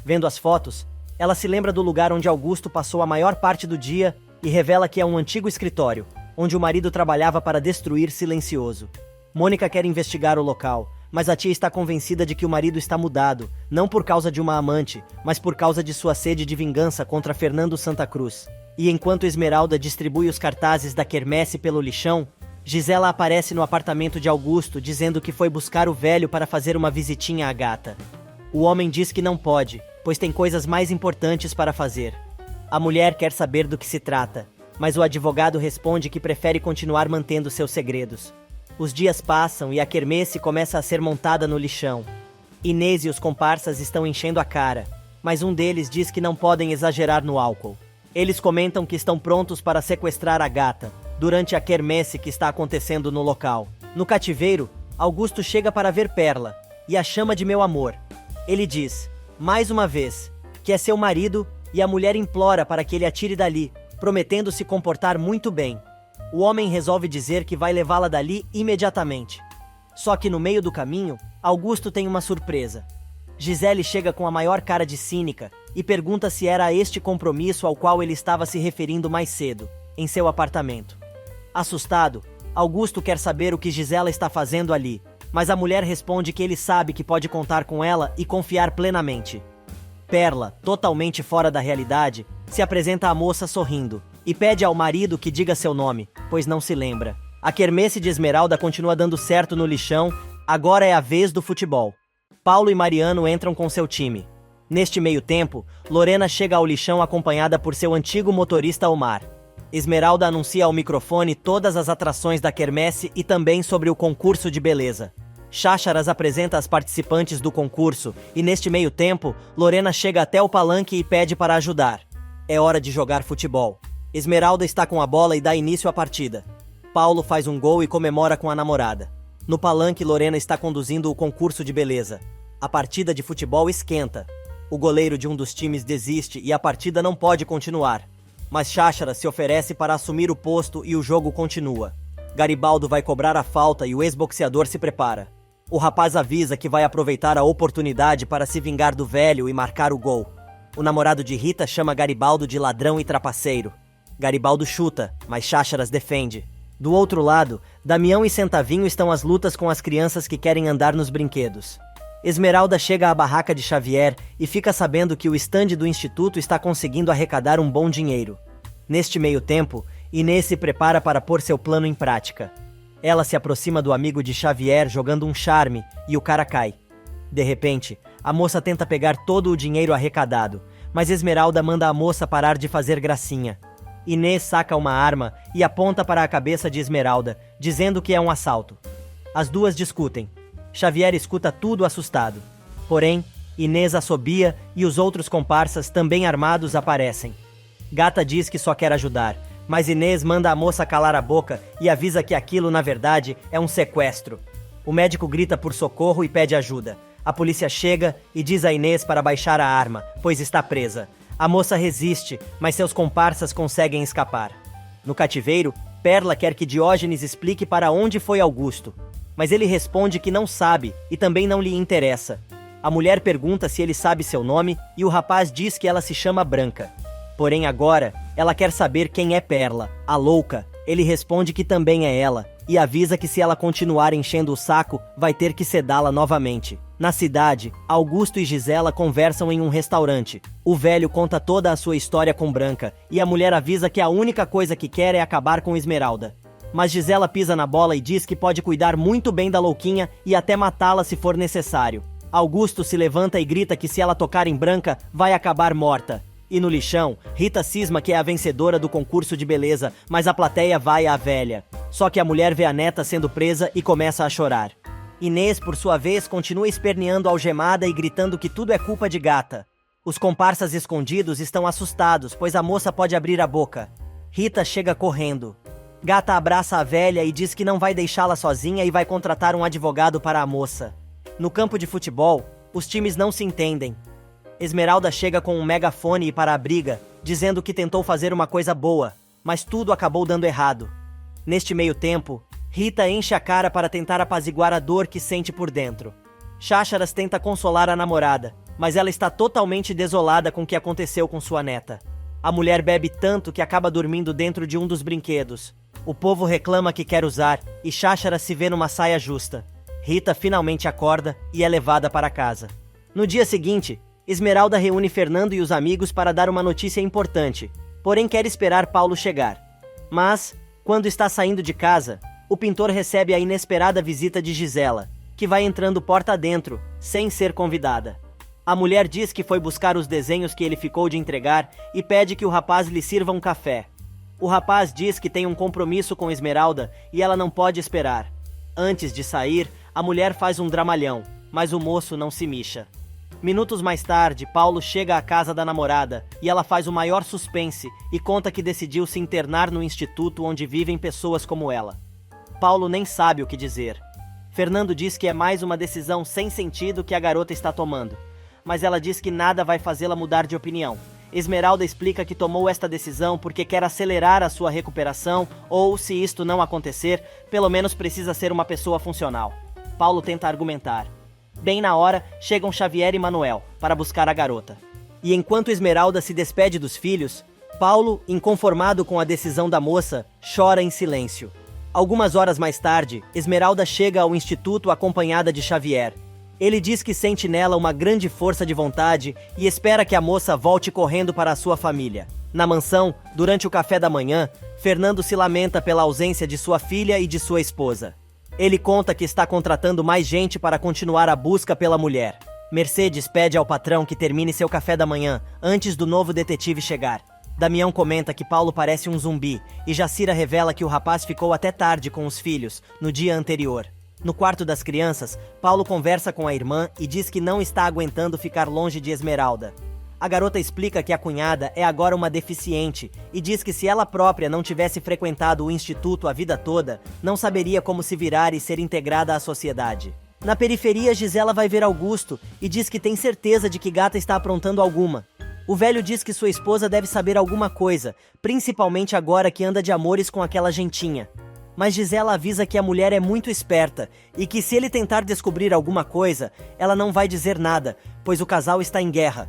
Vendo as fotos, ela se lembra do lugar onde Augusto passou a maior parte do dia e revela que é um antigo escritório, onde o marido trabalhava para destruir Silencioso. Mônica quer investigar o local, mas a tia está convencida de que o marido está mudado, não por causa de uma amante, mas por causa de sua sede de vingança contra Fernando Santa Cruz. E enquanto Esmeralda distribui os cartazes da quermesse pelo lixão, Gisela aparece no apartamento de Augusto dizendo que foi buscar o velho para fazer uma visitinha à Gata. O homem diz que não pode, pois tem coisas mais importantes para fazer. A mulher quer saber do que se trata, mas o advogado responde que prefere continuar mantendo seus segredos. Os dias passam e a quermesse começa a ser montada no lixão. Inês e os comparsas estão enchendo a cara, mas um deles diz que não podem exagerar no álcool. Eles comentam que estão prontos para sequestrar a gata, durante a quermesse que está acontecendo no local. No cativeiro, Augusto chega para ver Perla, e a chama de meu amor. Ele diz, mais uma vez, que é seu marido, e a mulher implora para que ele atire dali, prometendo se comportar muito bem. O homem resolve dizer que vai levá-la dali imediatamente. Só que no meio do caminho, Augusto tem uma surpresa. Gisele chega com a maior cara de cínica e pergunta se era este compromisso ao qual ele estava se referindo mais cedo, em seu apartamento. Assustado, Augusto quer saber o que Gisela está fazendo ali, mas a mulher responde que ele sabe que pode contar com ela e confiar plenamente. Perla, totalmente fora da realidade, se apresenta à moça sorrindo e pede ao marido que diga seu nome, pois não se lembra. A quermesse de Esmeralda continua dando certo no lixão, agora é a vez do futebol. Paulo e Mariano entram com seu time. Neste meio tempo, Lorena chega ao lixão acompanhada por seu antigo motorista Omar. Esmeralda anuncia ao microfone todas as atrações da quermesse e também sobre o concurso de beleza. Chácharas apresenta as participantes do concurso e neste meio tempo, Lorena chega até o palanque e pede para ajudar. É hora de jogar futebol. Esmeralda está com a bola e dá início à partida. Paulo faz um gol e comemora com a namorada. No palanque, Lorena está conduzindo o concurso de beleza. A partida de futebol esquenta. O goleiro de um dos times desiste e a partida não pode continuar. Mas Chácharas se oferece para assumir o posto e o jogo continua. Garibaldo vai cobrar a falta e o ex-boxeador se prepara. O rapaz avisa que vai aproveitar a oportunidade para se vingar do velho e marcar o gol. O namorado de Rita chama Garibaldo de ladrão e trapaceiro. Garibaldo chuta, mas Chácharas defende. Do outro lado, Damião e Centavinho estão às lutas com as crianças que querem andar nos brinquedos. Esmeralda chega à barraca de Xavier e fica sabendo que o estande do instituto está conseguindo arrecadar um bom dinheiro. Neste meio tempo, Inês se prepara para pôr seu plano em prática. Ela se aproxima do amigo de Xavier jogando um charme e o cara cai. De repente, a moça tenta pegar todo o dinheiro arrecadado, mas Esmeralda manda a moça parar de fazer gracinha. Inês saca uma arma e aponta para a cabeça de Esmeralda, dizendo que é um assalto. As duas discutem. Xavier escuta tudo assustado. Porém, Inês assobia e os outros comparsas, também armados, aparecem. Gata diz que só quer ajudar, mas Inês manda a moça calar a boca e avisa que aquilo, na verdade, é um sequestro. O médico grita por socorro e pede ajuda. A polícia chega e diz a Inês para baixar a arma, pois está presa. A moça resiste, mas seus comparsas conseguem escapar. No cativeiro, Perla quer que Diógenes explique para onde foi Augusto, mas ele responde que não sabe e também não lhe interessa. A mulher pergunta se ele sabe seu nome e o rapaz diz que ela se chama Branca. Porém agora, ela quer saber quem é Perla, a louca. Ele responde que também é ela e avisa que se ela continuar enchendo o saco, vai ter que sedá-la novamente. Na cidade, Augusto e Gisela conversam em um restaurante. O velho conta toda a sua história com Branca e a mulher avisa que a única coisa que quer é acabar com Esmeralda. Mas Gisela pisa na bola e diz que pode cuidar muito bem da louquinha e até matá-la se for necessário. Augusto se levanta e grita que se ela tocar em Branca, vai acabar morta. E no lixão, Rita cisma que é a vencedora do concurso de beleza, mas a plateia vai à velha. Só que a mulher vê a neta sendo presa e começa a chorar. Inês, por sua vez, continua esperneando algemada e gritando que tudo é culpa de Gata. Os comparsas escondidos estão assustados, pois a moça pode abrir a boca. Rita chega correndo. Gata abraça a velha e diz que não vai deixá-la sozinha e vai contratar um advogado para a moça. No campo de futebol, os times não se entendem. Esmeralda chega com um megafone e para a briga, dizendo que tentou fazer uma coisa boa, mas tudo acabou dando errado. Neste meio tempo, Rita enche a cara para tentar apaziguar a dor que sente por dentro. Chácharas tenta consolar a namorada, mas ela está totalmente desolada com o que aconteceu com sua neta. A mulher bebe tanto que acaba dormindo dentro de um dos brinquedos. O povo reclama que quer usar e Chácharas se vê numa saia justa. Rita finalmente acorda e é levada para casa. No dia seguinte, Esmeralda reúne Fernando e os amigos para dar uma notícia importante, porém quer esperar Paulo chegar. Mas, quando está saindo de casa, o pintor recebe a inesperada visita de Gisela, que vai entrando porta adentro, sem ser convidada. A mulher diz que foi buscar os desenhos que ele ficou de entregar e pede que o rapaz lhe sirva um café. O rapaz diz que tem um compromisso com Esmeralda e ela não pode esperar. Antes de sair, a mulher faz um dramalhão, mas o moço não se mixa. Minutos mais tarde, Paulo chega à casa da namorada e ela faz o maior suspense e conta que decidiu se internar no instituto onde vivem pessoas como ela. Paulo nem sabe o que dizer. Fernando diz que é mais uma decisão sem sentido que a garota está tomando, mas ela diz que nada vai fazê-la mudar de opinião. Esmeralda explica que tomou esta decisão porque quer acelerar a sua recuperação ou, se isto não acontecer, pelo menos precisa ser uma pessoa funcional. Paulo tenta argumentar. Bem na hora, chegam Xavier e Manuel para buscar a garota. E enquanto Esmeralda se despede dos filhos, Paulo, inconformado com a decisão da moça, chora em silêncio. Algumas horas mais tarde, Esmeralda chega ao instituto acompanhada de Xavier. Ele diz que sente nela uma grande força de vontade e espera que a moça volte correndo para a sua família. Na mansão, durante o café da manhã, Fernando se lamenta pela ausência de sua filha e de sua esposa. Ele conta que está contratando mais gente para continuar a busca pela mulher. Mercedes pede ao patrão que termine seu café da manhã antes do novo detetive chegar. Damião comenta que Paulo parece um zumbi e Jacira revela que o rapaz ficou até tarde com os filhos, no dia anterior. No quarto das crianças, Paulo conversa com a irmã e diz que não está aguentando ficar longe de Esmeralda. A garota explica que a cunhada é agora uma deficiente e diz que se ela própria não tivesse frequentado o instituto a vida toda, não saberia como se virar e ser integrada à sociedade. Na periferia, Gisela vai ver Augusto e diz que tem certeza de que Gata está aprontando alguma. O velho diz que sua esposa deve saber alguma coisa, principalmente agora que anda de amores com aquela gentinha. Mas Gisela avisa que a mulher é muito esperta e que se ele tentar descobrir alguma coisa, ela não vai dizer nada, pois o casal está em guerra.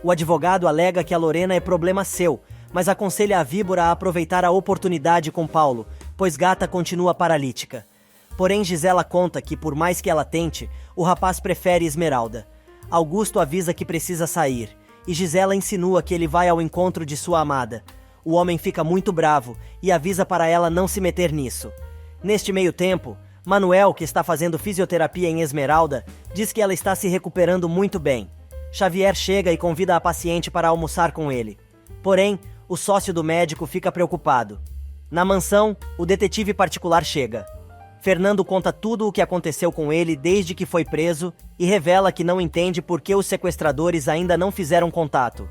O advogado alega que a Lorena é problema seu, mas aconselha a víbora a aproveitar a oportunidade com Paulo, pois Gata continua paralítica. Porém, Gisela conta que, por mais que ela tente, o rapaz prefere Esmeralda. Augusto avisa que precisa sair, e Gisela insinua que ele vai ao encontro de sua amada. O homem fica muito bravo e avisa para ela não se meter nisso. Neste meio tempo, Manuel, que está fazendo fisioterapia em Esmeralda, diz que ela está se recuperando muito bem. Xavier chega e convida a paciente para almoçar com ele. Porém, o sócio do médico fica preocupado. Na mansão, o detetive particular chega. Fernando conta tudo o que aconteceu com ele desde que foi preso e revela que não entende por que os sequestradores ainda não fizeram contato.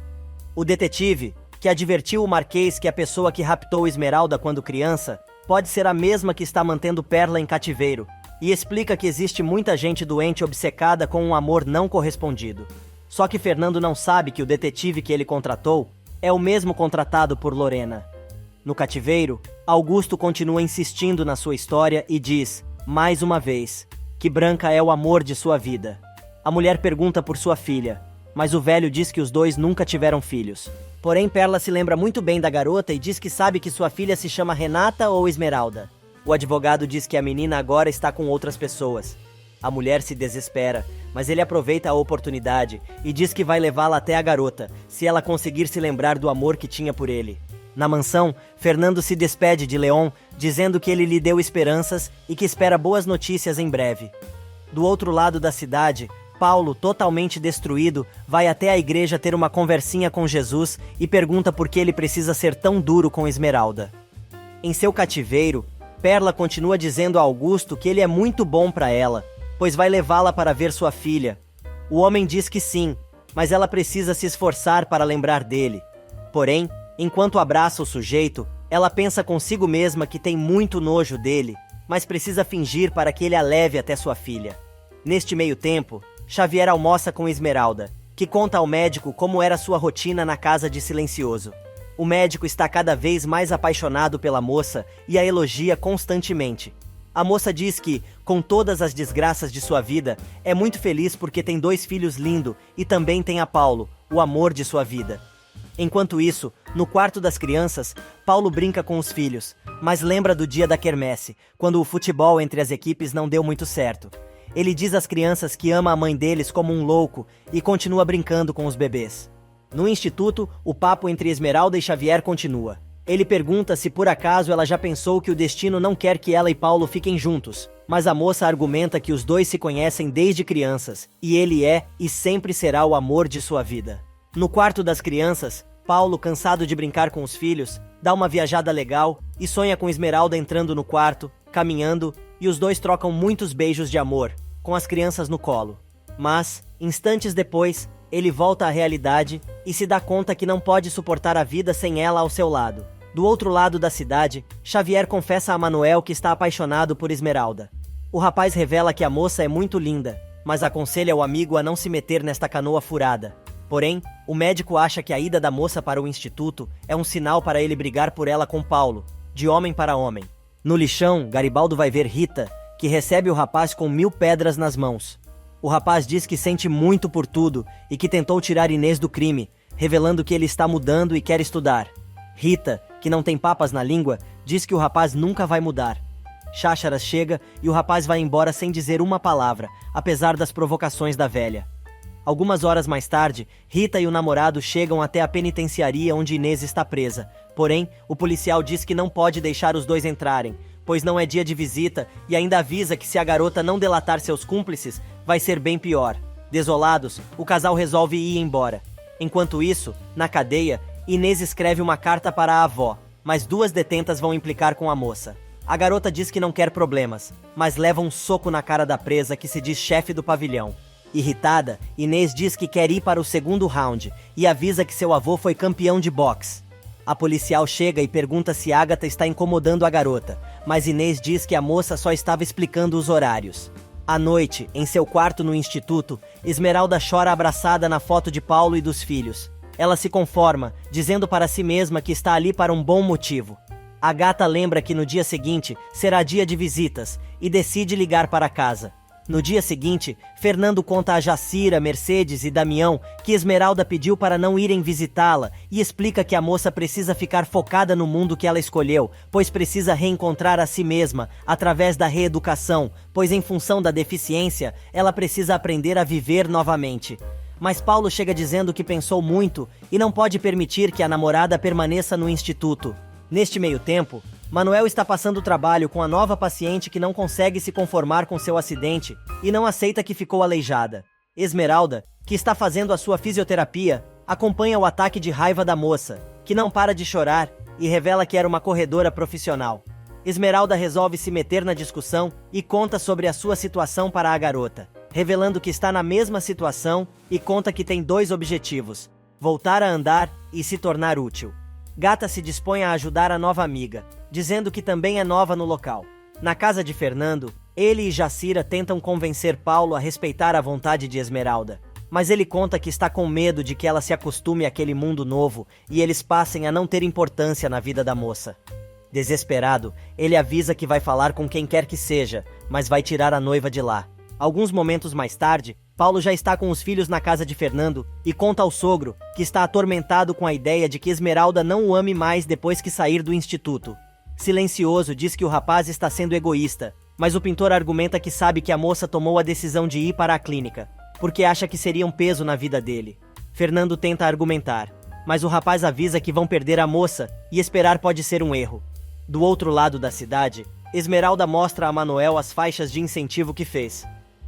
O detetive, que advertiu o Marquês que a pessoa que raptou Esmeralda quando criança pode ser a mesma que está mantendo Perla em cativeiro, e explica que existe muita gente doente obcecada com um amor não correspondido. Só que Fernando não sabe que o detetive que ele contratou é o mesmo contratado por Lorena. No cativeiro, Augusto continua insistindo na sua história e diz, mais uma vez, que Branca é o amor de sua vida. A mulher pergunta por sua filha, mas o velho diz que os dois nunca tiveram filhos. Porém, Perla se lembra muito bem da garota e diz que sabe que sua filha se chama Renata ou Esmeralda. O advogado diz que a menina agora está com outras pessoas. A mulher se desespera, mas ele aproveita a oportunidade e diz que vai levá-la até a garota, se ela conseguir se lembrar do amor que tinha por ele. Na mansão, Fernando se despede de Leon, dizendo que ele lhe deu esperanças e que espera boas notícias em breve. Do outro lado da cidade, Paulo, totalmente destruído, vai até a igreja ter uma conversinha com Jesus e pergunta por que ele precisa ser tão duro com Esmeralda. Em seu cativeiro, Perla continua dizendo a Augusto que ele é muito bom para ela, pois vai levá-la para ver sua filha. O homem diz que sim, mas ela precisa se esforçar para lembrar dele. Porém, enquanto abraça o sujeito, ela pensa consigo mesma que tem muito nojo dele, mas precisa fingir para que ele a leve até sua filha. Neste meio tempo, Xavier almoça com Esmeralda, que conta ao médico como era sua rotina na casa de Silencioso. O médico está cada vez mais apaixonado pela moça e a elogia constantemente. A moça diz que, com todas as desgraças de sua vida, é muito feliz porque tem 2 filhos lindos e também tem a Paulo, o amor de sua vida. Enquanto isso, no quarto das crianças, Paulo brinca com os filhos, mas lembra do dia da quermesse, quando o futebol entre as equipes não deu muito certo. Ele diz às crianças que ama a mãe deles como um louco e continua brincando com os bebês. No instituto, o papo entre Esmeralda e Xavier continua. Ele pergunta se por acaso ela já pensou que o destino não quer que ela e Paulo fiquem juntos, mas a moça argumenta que os dois se conhecem desde crianças, e ele é e sempre será o amor de sua vida. No quarto das crianças, Paulo, cansado de brincar com os filhos, dá uma viajada legal e sonha com Esmeralda entrando no quarto, caminhando e os dois trocam muitos beijos de amor, com as crianças no colo. Mas, instantes depois, ele volta à realidade e se dá conta que não pode suportar a vida sem ela ao seu lado. Do outro lado da cidade, Xavier confessa a Manuel que está apaixonado por Esmeralda. O rapaz revela que a moça é muito linda, mas aconselha o amigo a não se meter nesta canoa furada. Porém, o médico acha que a ida da moça para o instituto é um sinal para ele brigar por ela com Paulo, de homem para homem. No lixão, Garibaldo vai ver Rita, que recebe o rapaz com 1000 pedras nas mãos. O rapaz diz que sente muito por tudo e que tentou tirar Inês do crime, revelando que ele está mudando e quer estudar. Rita, que não tem papas na língua, diz que o rapaz nunca vai mudar. Chácharas chega e o rapaz vai embora sem dizer uma palavra, apesar das provocações da velha. Algumas horas mais tarde, Rita e o namorado chegam até a penitenciaria onde Inês está presa. Porém, o policial diz que não pode deixar os dois entrarem, pois não é dia de visita, e ainda avisa que se a garota não delatar seus cúmplices, vai ser bem pior. Desolados, o casal resolve ir embora. Enquanto isso, na cadeia, Inês escreve uma carta para a avó, mas 2 detentas vão implicar com a moça. A garota diz que não quer problemas, mas leva um soco na cara da presa que se diz chefe do pavilhão. Irritada, Inês diz que quer ir para o segundo round e avisa que seu avô foi campeão de boxe. A policial chega e pergunta se Ágata está incomodando a garota, mas Inês diz que a moça só estava explicando os horários. À noite, em seu quarto no instituto, Esmeralda chora abraçada na foto de Paulo e dos filhos. Ela se conforma, dizendo para si mesma que está ali para um bom motivo. A gata lembra que no dia seguinte será dia de visitas e decide ligar para casa. No dia seguinte, Fernando conta a Jacira, Mercedes e Damião que Esmeralda pediu para não irem visitá-la e explica que a moça precisa ficar focada no mundo que ela escolheu, pois precisa reencontrar a si mesma através da reeducação, pois em função da deficiência, ela precisa aprender a viver novamente. Mas Paulo chega dizendo que pensou muito e não pode permitir que a namorada permaneça no instituto. Neste meio tempo, Manuel está passando trabalho com a nova paciente que não consegue se conformar com seu acidente e não aceita que ficou aleijada. Esmeralda, que está fazendo a sua fisioterapia, acompanha o ataque de raiva da moça, que não para de chorar e revela que era uma corredora profissional. Esmeralda resolve se meter na discussão e conta sobre a sua situação para a garota, revelando que está na mesma situação e conta que tem 2 objetivos: voltar a andar e se tornar útil. Gata se dispõe a ajudar a nova amiga, dizendo que também é nova no local. Na casa de Fernando, ele e Jacira tentam convencer Paulo a respeitar a vontade de Esmeralda, mas ele conta que está com medo de que ela se acostume àquele mundo novo e eles passem a não ter importância na vida da moça. Desesperado, ele avisa que vai falar com quem quer que seja, mas vai tirar a noiva de lá. Alguns momentos mais tarde, Paulo já está com os filhos na casa de Fernando e conta ao sogro que está atormentado com a ideia de que Esmeralda não o ame mais depois que sair do instituto. Silencioso diz que o rapaz está sendo egoísta, mas o pintor argumenta que sabe que a moça tomou a decisão de ir para a clínica, porque acha que seria um peso na vida dele. Fernando tenta argumentar, mas o rapaz avisa que vão perder a moça e esperar pode ser um erro. Do outro lado da cidade, Esmeralda mostra a Manuel as faixas de incentivo que fez.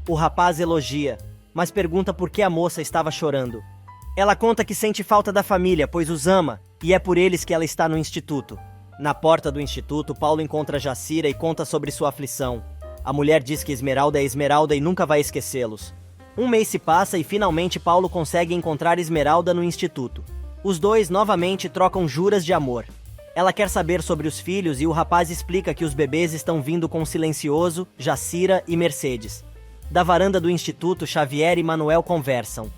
O rapaz elogia, mas pergunta por que a moça estava chorando. Ela conta que sente falta da família, pois os ama, e é por eles que ela está no instituto. Na porta do instituto, Paulo encontra Jacira e conta sobre sua aflição. A mulher diz que Esmeralda é Esmeralda e nunca vai esquecê-los. Um mês se passa e finalmente Paulo consegue encontrar Esmeralda no instituto. Os dois novamente trocam juras de amor. Ela quer saber sobre os filhos e o rapaz explica que os bebês estão vindo com Silencioso, Jacira e Mercedes. Da varanda do instituto, Xavier e Manuel conversam.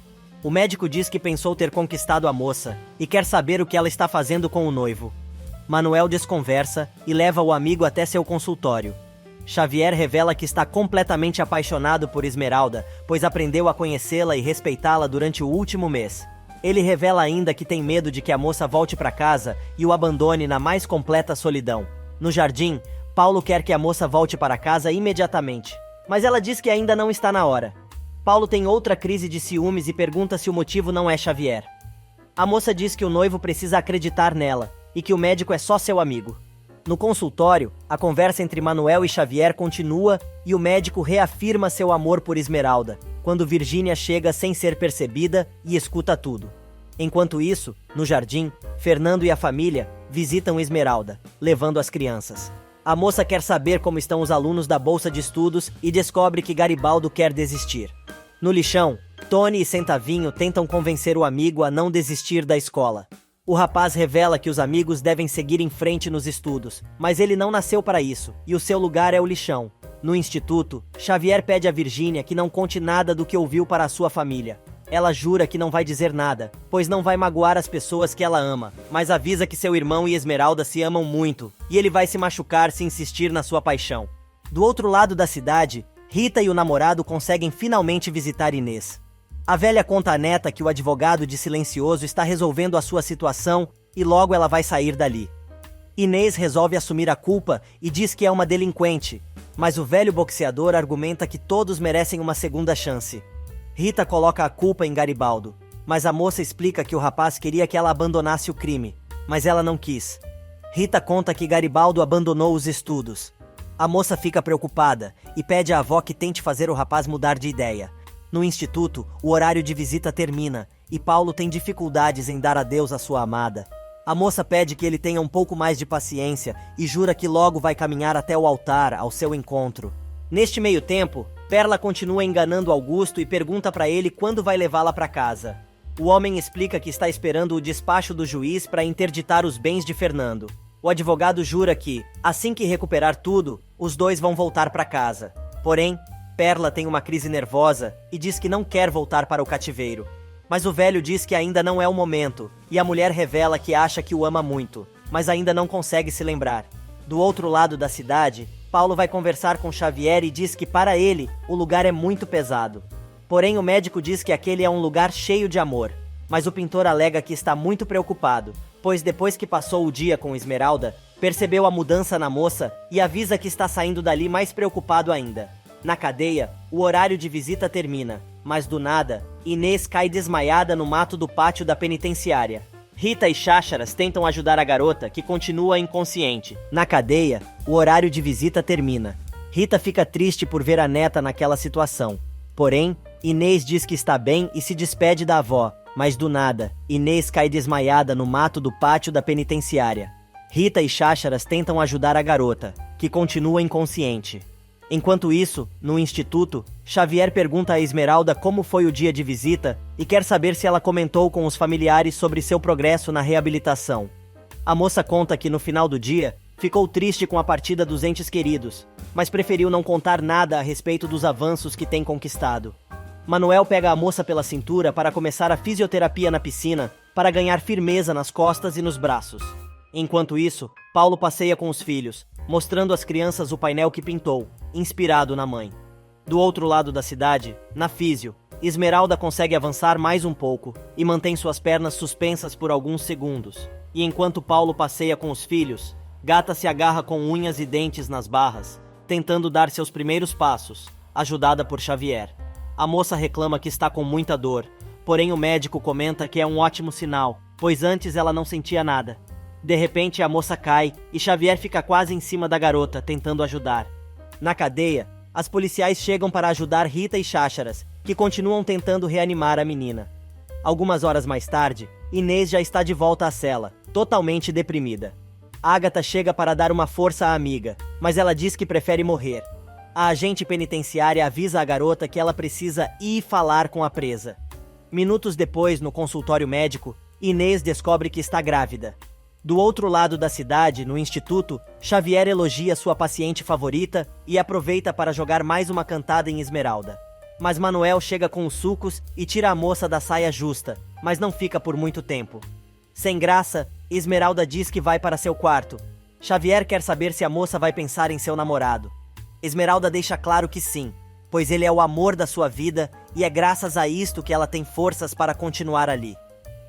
O médico diz que pensou ter conquistado a moça e quer saber o que ela está fazendo com o noivo. Manuel desconversa e leva o amigo até seu consultório. Xavier revela que está completamente apaixonado por Esmeralda, pois aprendeu a conhecê-la e respeitá-la durante o último mês. Ele revela ainda que tem medo de que a moça volte para casa e o abandone na mais completa solidão. No jardim, Paulo quer que a moça volte para casa imediatamente, mas ela diz que ainda não está na hora. Paulo tem outra crise de ciúmes e pergunta se o motivo não é Xavier. A moça diz que o noivo precisa acreditar nela e que o médico é só seu amigo. No consultório, a conversa entre Manuel e Xavier continua e o médico reafirma seu amor por Esmeralda, quando Virgínia chega sem ser percebida e escuta tudo. Enquanto isso, no jardim, Fernando e a família visitam Esmeralda, levando as crianças. A moça quer saber como estão os alunos da bolsa de estudos e descobre que Garibaldo quer desistir. No lixão, Tony e Centavinho tentam convencer o amigo a não desistir da escola. O rapaz revela que os amigos devem seguir em frente nos estudos, mas ele não nasceu para isso, e o seu lugar é o lixão. No instituto, Xavier pede a Virgínia que não conte nada do que ouviu para a sua família. Ela jura que não vai dizer nada, pois não vai magoar as pessoas que ela ama, mas avisa que seu irmão e Esmeralda se amam muito, e ele vai se machucar se insistir na sua paixão. Do outro lado da cidade, Rita e o namorado conseguem finalmente visitar Inês. A velha conta à neta que o advogado de Silencioso está resolvendo a sua situação e logo ela vai sair dali. Inês resolve assumir a culpa e diz que é uma delinquente, mas o velho boxeador argumenta que todos merecem uma segunda chance. Rita coloca a culpa em Garibaldo, mas a moça explica que o rapaz queria que ela abandonasse o crime, mas ela não quis. Rita conta que Garibaldo abandonou os estudos. A moça fica preocupada e pede à avó que tente fazer o rapaz mudar de ideia. No instituto, o horário de visita termina e Paulo tem dificuldades em dar adeus à sua amada. A moça pede que ele tenha um pouco mais de paciência e jura que logo vai caminhar até o altar ao seu encontro. Neste meio tempo, Perla continua enganando Augusto e pergunta para ele quando vai levá-la para casa. O homem explica que está esperando o despacho do juiz para interditar os bens de Fernando. O advogado jura que, assim que recuperar tudo, os dois vão voltar para casa. Porém, Perla tem uma crise nervosa e diz que não quer voltar para o cativeiro. Mas o velho diz que ainda não é o momento, e a mulher revela que acha que o ama muito, mas ainda não consegue se lembrar. Do outro lado da cidade, Paulo vai conversar com Xavier e diz que para ele, o lugar é muito pesado. Porém, o médico diz que aquele é um lugar cheio de amor, mas o pintor alega que está muito preocupado, pois depois que passou o dia com Esmeralda, percebeu a mudança na moça e avisa que está saindo dali mais preocupado ainda. Na cadeia, o horário de visita termina, mas do nada, Inês cai desmaiada no mato do pátio da penitenciária. Rita e Chácharas tentam ajudar a garota, que continua inconsciente. Na cadeia, o horário de visita termina. Rita fica triste por ver a neta naquela situação. Porém, Inês diz que está bem e se despede da avó, mas do nada, Inês cai desmaiada no mato do pátio da penitenciária. Rita e Chácharas tentam ajudar a garota, que continua inconsciente. Enquanto isso, no instituto, Xavier pergunta a Esmeralda como foi o dia de visita e quer saber se ela comentou com os familiares sobre seu progresso na reabilitação. A moça conta que no final do dia, ficou triste com a partida dos entes queridos, mas preferiu não contar nada a respeito dos avanços que tem conquistado. Manuel pega a moça pela cintura para começar a fisioterapia na piscina para ganhar firmeza nas costas e nos braços. Enquanto isso, Paulo passeia com os filhos, mostrando às crianças o painel que pintou, inspirado na mãe. Do outro lado da cidade, na físio, Esmeralda consegue avançar mais um pouco e mantém suas pernas suspensas por alguns segundos. E enquanto Paulo passeia com os filhos, Gata se agarra com unhas e dentes nas barras, tentando dar seus primeiros passos, ajudada por Xavier. A moça reclama que está com muita dor, porém o médico comenta que é um ótimo sinal, pois antes ela não sentia nada. De repente a moça cai e Xavier fica quase em cima da garota, tentando ajudar. Na cadeia, as policiais chegam para ajudar Rita e Chácharas, que continuam tentando reanimar a menina. Algumas horas mais tarde, Inês já está de volta à cela, totalmente deprimida. Ágata chega para dar uma força à amiga, mas ela diz que prefere morrer. A agente penitenciária avisa a garota que ela precisa ir falar com a presa. Minutos depois, no consultório médico, Inês descobre que está grávida. Do outro lado da cidade, no instituto, Xavier elogia sua paciente favorita e aproveita para jogar mais uma cantada em Esmeralda. Mas Manuel chega com os sucos e tira a moça da saia justa, mas não fica por muito tempo. Sem graça, Esmeralda diz que vai para seu quarto. Xavier quer saber se a moça vai pensar em seu namorado. Esmeralda deixa claro que sim, pois ele é o amor da sua vida e é graças a isto que ela tem forças para continuar ali.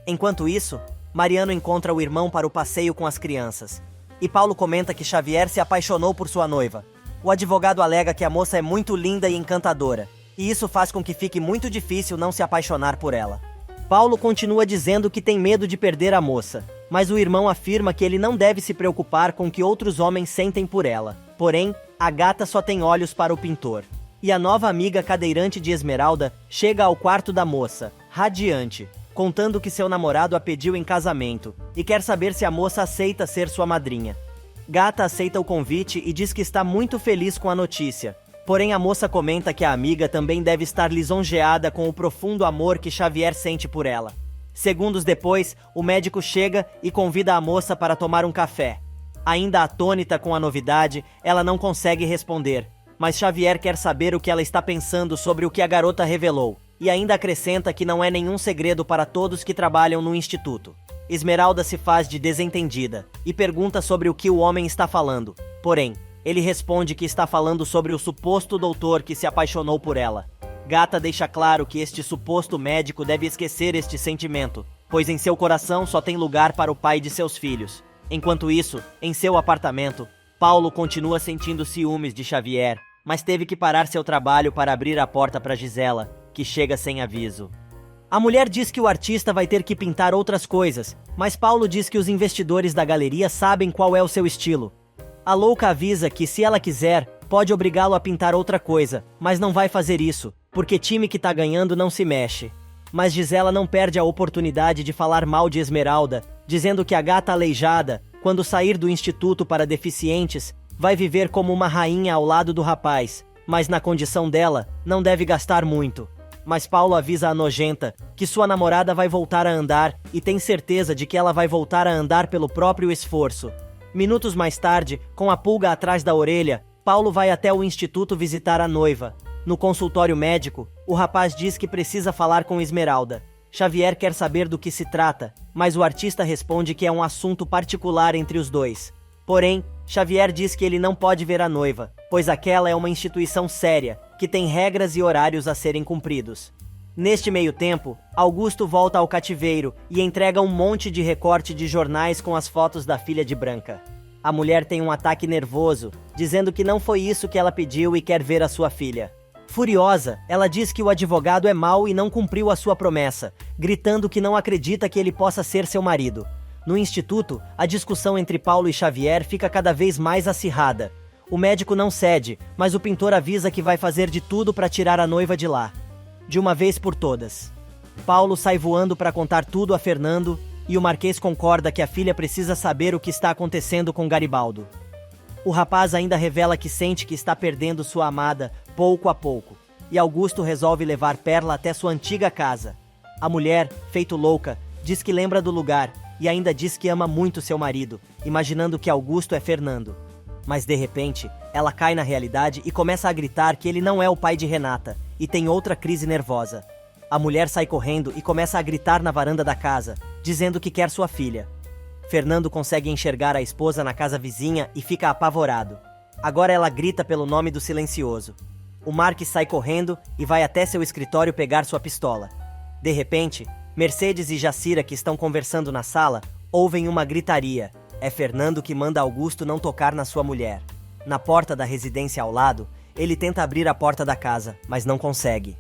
Enquanto isso, Mariano encontra o irmão para o passeio com as crianças. E Paulo comenta que Xavier se apaixonou por sua noiva. O advogado alega que a moça é muito linda e encantadora, e isso faz com que fique muito difícil não se apaixonar por ela. Paulo continua dizendo que tem medo de perder a moça, mas o irmão afirma que ele não deve se preocupar com o que outros homens sentem por ela. Porém, a gata só tem olhos para o pintor. E a nova amiga cadeirante de Esmeralda chega ao quarto da moça, radiante, contando que seu namorado a pediu em casamento e quer saber se a moça aceita ser sua madrinha. Gata aceita o convite e diz que está muito feliz com a notícia. Porém, a moça comenta que a amiga também deve estar lisonjeada com o profundo amor que Xavier sente por ela. Segundos depois, o médico chega e convida a moça para tomar um café. Ainda atônita com a novidade, ela não consegue responder, mas Xavier quer saber o que ela está pensando sobre o que a garota revelou, e ainda acrescenta que não é nenhum segredo para todos que trabalham no instituto. Esmeralda se faz de desentendida e pergunta sobre o que o homem está falando. Porém, ele responde que está falando sobre o suposto doutor que se apaixonou por ela. Gata deixa claro que este suposto médico deve esquecer este sentimento, pois em seu coração só tem lugar para o pai de seus filhos. Enquanto isso, em seu apartamento, Paulo continua sentindo ciúmes de Xavier, mas teve que parar seu trabalho para abrir a porta para Gisela, que chega sem aviso. A mulher diz que o artista vai ter que pintar outras coisas, mas Paulo diz que os investidores da galeria sabem qual é o seu estilo. A louca avisa que, se ela quiser, pode obrigá-lo a pintar outra coisa, mas não vai fazer isso, porque time que tá ganhando não se mexe. Mas Gisela não perde a oportunidade de falar mal de Esmeralda, dizendo que a gata aleijada, quando sair do instituto para deficientes, vai viver como uma rainha ao lado do rapaz, mas na condição dela, não deve gastar muito. Mas Paulo avisa a nojenta que sua namorada vai voltar a andar e tem certeza de que ela vai voltar a andar pelo próprio esforço. Minutos mais tarde, com a pulga atrás da orelha, Paulo vai até o instituto visitar a noiva. No consultório médico, o rapaz diz que precisa falar com Esmeralda. Xavier quer saber do que se trata, mas o artista responde que é um assunto particular entre os dois. Porém, Xavier diz que ele não pode ver a noiva, pois aquela é uma instituição séria, que tem regras e horários a serem cumpridos. Neste meio tempo, Augusto volta ao cativeiro e entrega um monte de recorte de jornais com as fotos da filha de Branca. A mulher tem um ataque nervoso, dizendo que não foi isso que ela pediu e quer ver a sua filha. Furiosa, ela diz que o advogado é mau e não cumpriu a sua promessa, gritando que não acredita que ele possa ser seu marido. No instituto, a discussão entre Paulo e Xavier fica cada vez mais acirrada. O médico não cede, mas o pintor avisa que vai fazer de tudo para tirar a noiva de lá. De uma vez por todas. Paulo sai voando para contar tudo a Fernando, e o Marquês concorda que a filha precisa saber o que está acontecendo com Garibaldo. O rapaz ainda revela que sente que está perdendo sua amada, pouco a pouco, e Augusto resolve levar Perla até sua antiga casa. A mulher, feito louca, diz que lembra do lugar, e ainda diz que ama muito seu marido, imaginando que Augusto é Fernando. Mas de repente, ela cai na realidade e começa a gritar que ele não é o pai de Renata, e tem outra crise nervosa. A mulher sai correndo e começa a gritar na varanda da casa, dizendo que quer sua filha. Fernando consegue enxergar a esposa na casa vizinha e fica apavorado. Agora ela grita pelo nome do silencioso. O Marques sai correndo e vai até seu escritório pegar sua pistola. De repente, Mercedes e Jacira, que estão conversando na sala, ouvem uma gritaria. É Fernando que manda Augusto não tocar na sua mulher. Na porta da residência ao lado, ele tenta abrir a porta da casa, mas não consegue.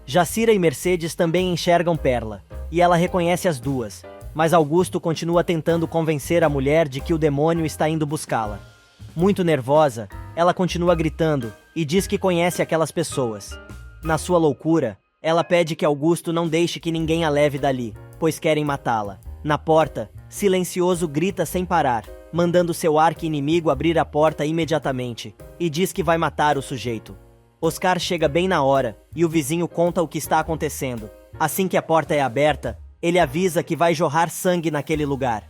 Jacira e Mercedes também enxergam Perla, e ela reconhece as duas, mas Augusto continua tentando convencer a mulher de que o demônio está indo buscá-la. Muito nervosa, ela continua gritando e diz que conhece aquelas pessoas. Na sua loucura, ela pede que Augusto não deixe que ninguém a leve dali, pois querem matá-la. Na porta, Silencioso grita sem parar, mandando seu arqui-inimigo abrir a porta imediatamente, e diz que vai matar o sujeito. Oscar chega bem na hora, e o vizinho conta o que está acontecendo. Assim que a porta é aberta, ele avisa que vai jorrar sangue naquele lugar.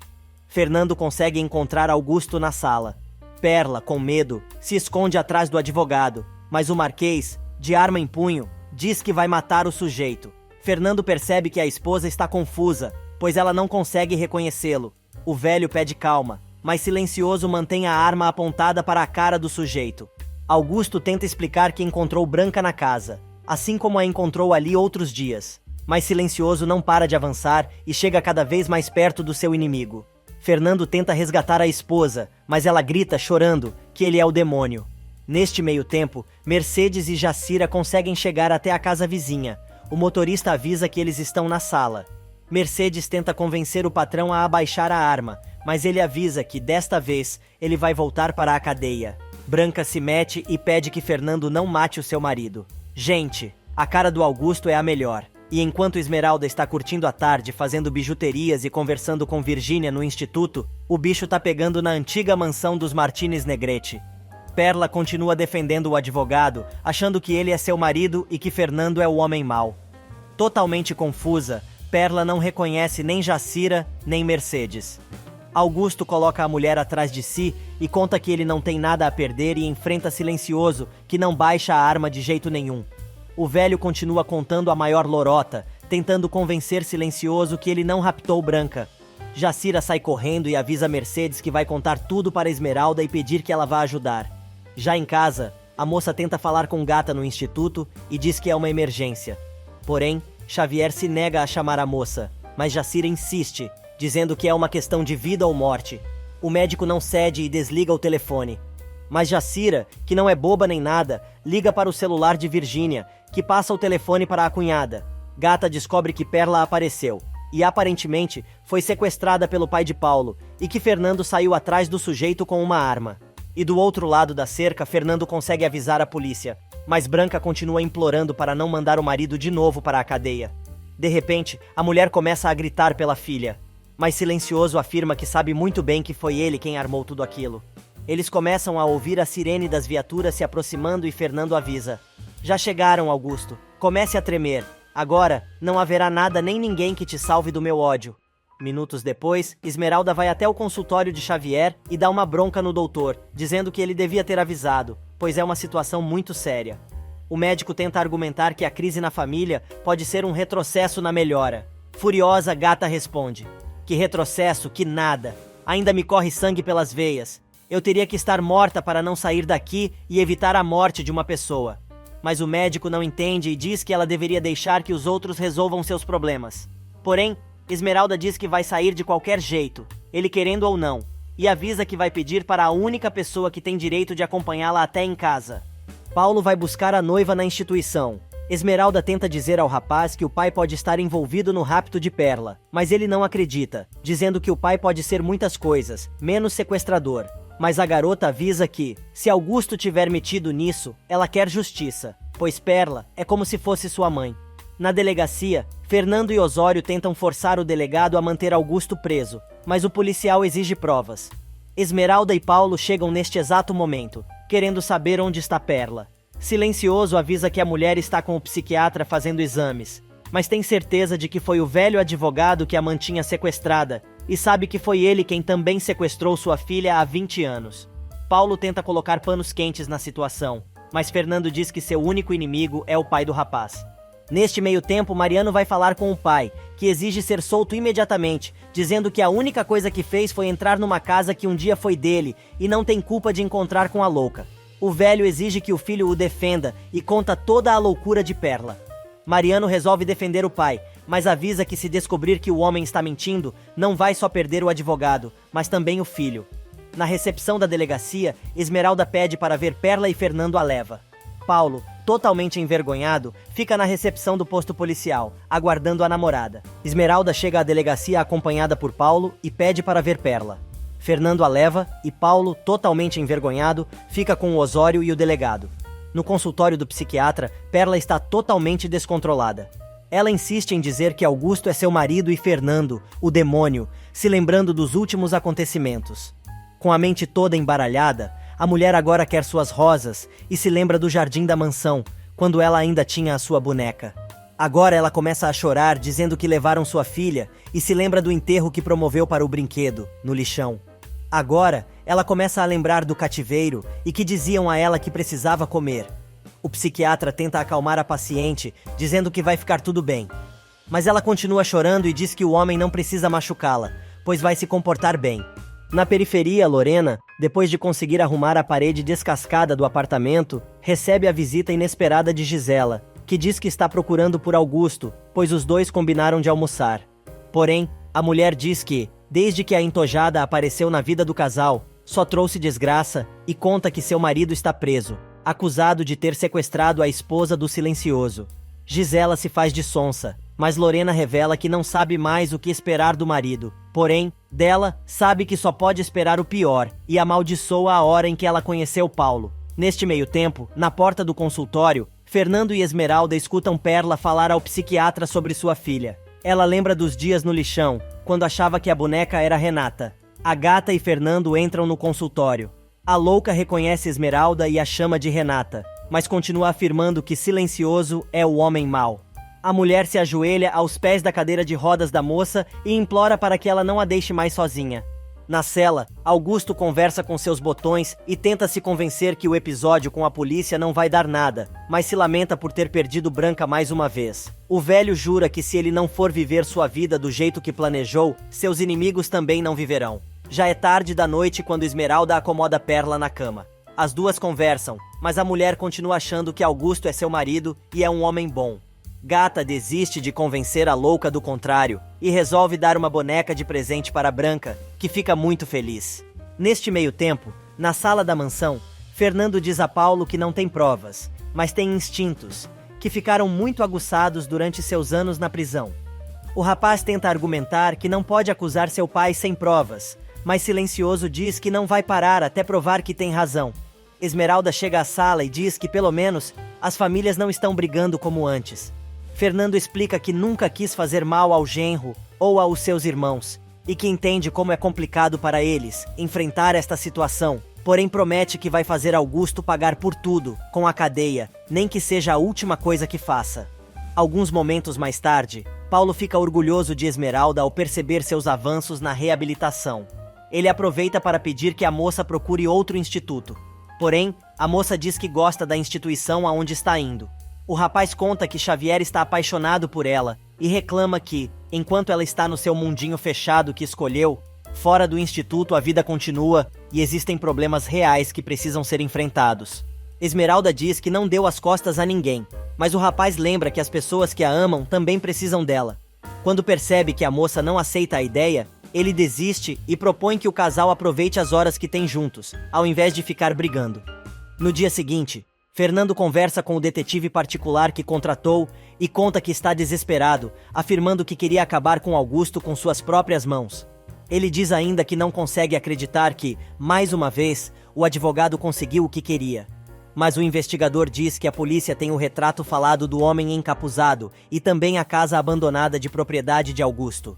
Fernando consegue encontrar Augusto na sala. Perla, com medo, se esconde atrás do advogado, mas o Marquês, de arma em punho, diz que vai matar o sujeito. Fernando percebe que a esposa está confusa, pois ela não consegue reconhecê-lo. O velho pede calma, mas Silencioso mantém a arma apontada para a cara do sujeito. Augusto tenta explicar que encontrou Branca na casa, assim como a encontrou ali outros dias. Mas Silencioso não para de avançar e chega cada vez mais perto do seu inimigo. Fernando tenta resgatar a esposa, mas ela grita, chorando, que ele é o demônio. Neste meio tempo, Mercedes e Jacira conseguem chegar até a casa vizinha. O motorista avisa que eles estão na sala. Mercedes tenta convencer o patrão a abaixar a arma, mas ele avisa que, desta vez, ele vai voltar para a cadeia. Branca se mete e pede que Fernando não mate o seu marido. Gente, a cara do Augusto é a melhor, E enquanto Esmeralda está curtindo a tarde, fazendo bijuterias e conversando com Virgínia no instituto, o bicho tá pegando na antiga mansão dos Martinez Negrete. Perla continua defendendo o advogado, achando que ele é seu marido e que Fernando é o homem mau. Totalmente confusa, Perla não reconhece nem Jacira, nem Mercedes. Augusto coloca a mulher atrás de si e conta que ele não tem nada a perder e enfrenta Silencioso, que não baixa a arma de jeito nenhum. O velho continua contando a maior lorota, tentando convencer Silencioso que ele não raptou Branca. Jacira sai correndo e avisa Mercedes que vai contar tudo para Esmeralda e pedir que ela vá ajudar. Já em casa, a moça tenta falar com Gata no instituto e diz que é uma emergência. Porém, Xavier se nega a chamar a moça, mas Jacira insiste, dizendo que é uma questão de vida ou morte. O médico não cede e desliga o telefone. Mas Jacira, que não é boba nem nada, liga para o celular de Virgínia, que passa o telefone para a cunhada. Gata descobre que Perla apareceu, e aparentemente foi sequestrada pelo pai de Paulo, e que Fernando saiu atrás do sujeito com uma arma. E do outro lado da cerca, Fernando consegue avisar a polícia, mas Branca continua implorando para não mandar o marido de novo para a cadeia. De repente, a mulher começa a gritar pela filha, mas Silencioso afirma que sabe muito bem que foi ele quem armou tudo aquilo. Eles começam a ouvir a sirene das viaturas se aproximando e Fernando avisa: "Já chegaram, Augusto. Comece a tremer. Agora, não haverá nada nem ninguém que te salve do meu ódio." Minutos depois, Esmeralda vai até o consultório de Xavier e dá uma bronca no doutor, dizendo que ele devia ter avisado, pois é uma situação muito séria. O médico tenta argumentar que a crise na família pode ser um retrocesso na melhora. Furiosa, Gata responde: "Que retrocesso, que nada. Ainda me corre sangue pelas veias. Eu teria que estar morta para não sair daqui e evitar a morte de uma pessoa." Mas o médico não entende e diz que ela deveria deixar que os outros resolvam seus problemas. Porém, Esmeralda diz que vai sair de qualquer jeito, ele querendo ou não, e avisa que vai pedir para a única pessoa que tem direito de acompanhá-la até em casa. Paulo vai buscar a noiva na instituição. Esmeralda tenta dizer ao rapaz que o pai pode estar envolvido no rapto de Perla, mas ele não acredita, dizendo que o pai pode ser muitas coisas, menos sequestrador. Mas a garota avisa que, se Augusto tiver metido nisso, ela quer justiça, pois Perla é como se fosse sua mãe. Na delegacia, Fernando e Osório tentam forçar o delegado a manter Augusto preso, mas o policial exige provas. Esmeralda e Paulo chegam neste exato momento, querendo saber onde está Perla. Silencioso avisa que a mulher está com o psiquiatra fazendo exames, mas tem certeza de que foi o velho advogado que a mantinha sequestrada, e sabe que foi ele quem também sequestrou sua filha há 20 anos. Paulo tenta colocar panos quentes na situação, mas Fernando diz que seu único inimigo é o pai do rapaz. Neste meio tempo, Mariano vai falar com o pai, que exige ser solto imediatamente, dizendo que a única coisa que fez foi entrar numa casa que um dia foi dele e não tem culpa de encontrar com a louca. O velho exige que o filho o defenda e conta toda a loucura de Perla. Mariano resolve defender o pai, mas avisa que se descobrir que o homem está mentindo, não vai só perder o advogado, mas também o filho. Na recepção da delegacia, Esmeralda pede para ver Perla e Fernando a leva. Paulo, totalmente envergonhado, fica na recepção do posto policial, aguardando a namorada. Esmeralda chega à delegacia acompanhada por Paulo e pede para ver Perla. Fernando a leva e Paulo, totalmente envergonhado, fica com o Osório e o delegado. No consultório do psiquiatra, Perla está totalmente descontrolada. Ela insiste em dizer que Augusto é seu marido e Fernando, o demônio, se lembrando dos últimos acontecimentos. Com a mente toda embaralhada, a mulher agora quer suas rosas e se lembra do jardim da mansão, quando ela ainda tinha a sua boneca. Agora ela começa a chorar, dizendo que levaram sua filha e se lembra do enterro que promoveu para o brinquedo, no lixão. Agora, ela começa a lembrar do cativeiro e que diziam a ela que precisava comer. O psiquiatra tenta acalmar a paciente, dizendo que vai ficar tudo bem. Mas ela continua chorando e diz que o homem não precisa machucá-la, pois vai se comportar bem. Na periferia, Lorena, depois de conseguir arrumar a parede descascada do apartamento, recebe a visita inesperada de Gisela, que diz que está procurando por Augusto, pois os dois combinaram de almoçar. Porém, a mulher diz que, desde que a entojada apareceu na vida do casal, só trouxe desgraça e conta que seu marido está preso, acusado de ter sequestrado a esposa do Silencioso. Gisela se faz de sonsa, mas Lorena revela que não sabe mais o que esperar do marido. Porém, dela, sabe que só pode esperar o pior e amaldiçoa a hora em que ela conheceu Paulo. Neste meio tempo, na porta do consultório, Fernando e Esmeralda escutam Perla falar ao psiquiatra sobre sua filha. Ela lembra dos dias no lixão, quando achava que a boneca era Renata. Agatha e Fernando entram no consultório. A louca reconhece Esmeralda e a chama de Renata, mas continua afirmando que Silencioso é o homem mau. A mulher se ajoelha aos pés da cadeira de rodas da moça e implora para que ela não a deixe mais sozinha. Na cela, Augusto conversa com seus botões e tenta se convencer que o episódio com a polícia não vai dar nada, mas se lamenta por ter perdido Branca mais uma vez. O velho jura que se ele não for viver sua vida do jeito que planejou, seus inimigos também não viverão. Já é tarde da noite quando Esmeralda acomoda Perla na cama. As duas conversam, mas a mulher continua achando que Augusto é seu marido e é um homem bom. Gata desiste de convencer a louca do contrário e resolve dar uma boneca de presente para Branca, que fica muito feliz. Neste meio tempo, na sala da mansão, Fernando diz a Paulo que não tem provas, mas tem instintos, que ficaram muito aguçados durante seus anos na prisão. O rapaz tenta argumentar que não pode acusar seu pai sem provas, mas Silencioso diz que não vai parar até provar que tem razão. Esmeralda chega à sala e diz que, pelo menos, as famílias não estão brigando como antes. Fernando explica que nunca quis fazer mal ao genro ou aos seus irmãos, e que entende como é complicado para eles enfrentar esta situação, porém promete que vai fazer Augusto pagar por tudo, com a cadeia, nem que seja a última coisa que faça. Alguns momentos mais tarde, Paulo fica orgulhoso de Esmeralda ao perceber seus avanços na reabilitação. Ele aproveita para pedir que a moça procure outro instituto. Porém, a moça diz que gosta da instituição aonde está indo. O rapaz conta que Xavier está apaixonado por ela e reclama que, enquanto ela está no seu mundinho fechado que escolheu, fora do instituto a vida continua e existem problemas reais que precisam ser enfrentados. Esmeralda diz que não deu as costas a ninguém, mas o rapaz lembra que as pessoas que a amam também precisam dela. Quando percebe que a moça não aceita a ideia, ele desiste e propõe que o casal aproveite as horas que tem juntos, ao invés de ficar brigando. No dia seguinte, Fernando conversa com o detetive particular que contratou e conta que está desesperado, afirmando que queria acabar com Augusto com suas próprias mãos. Ele diz ainda que não consegue acreditar que, mais uma vez, o advogado conseguiu o que queria. Mas o investigador diz que a polícia tem o retrato falado do homem encapuzado e também a casa abandonada de propriedade de Augusto.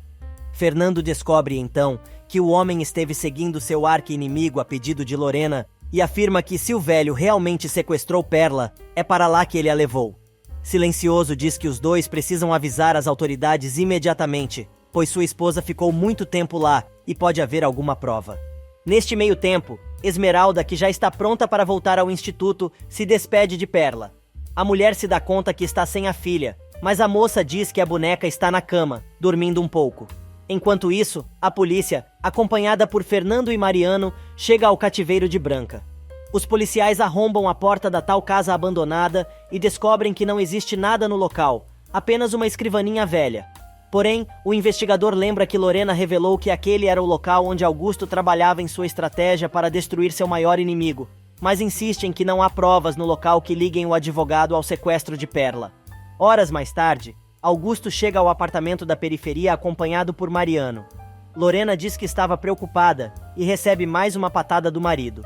Fernando descobre, então, que o homem esteve seguindo seu arqui-inimigo a pedido de Lorena e afirma que se o velho realmente sequestrou Perla, é para lá que ele a levou. Silencioso diz que os dois precisam avisar as autoridades imediatamente, pois sua esposa ficou muito tempo lá e pode haver alguma prova. Neste meio tempo, Esmeralda, que já está pronta para voltar ao instituto, se despede de Perla. A mulher se dá conta que está sem a filha, mas a moça diz que a boneca está na cama, dormindo um pouco. Enquanto isso, a polícia, acompanhada por Fernando e Mariano, chega ao cativeiro de Branca. Os policiais arrombam a porta da tal casa abandonada e descobrem que não existe nada no local, apenas uma escrivaninha velha. Porém, o investigador lembra que Lorena revelou que aquele era o local onde Augusto trabalhava em sua estratégia para destruir seu maior inimigo, mas insiste em que não há provas no local que liguem o advogado ao sequestro de Perla. Horas mais tarde, Augusto chega ao apartamento da periferia acompanhado por Mariano. Lorena diz que estava preocupada e recebe mais uma patada do marido.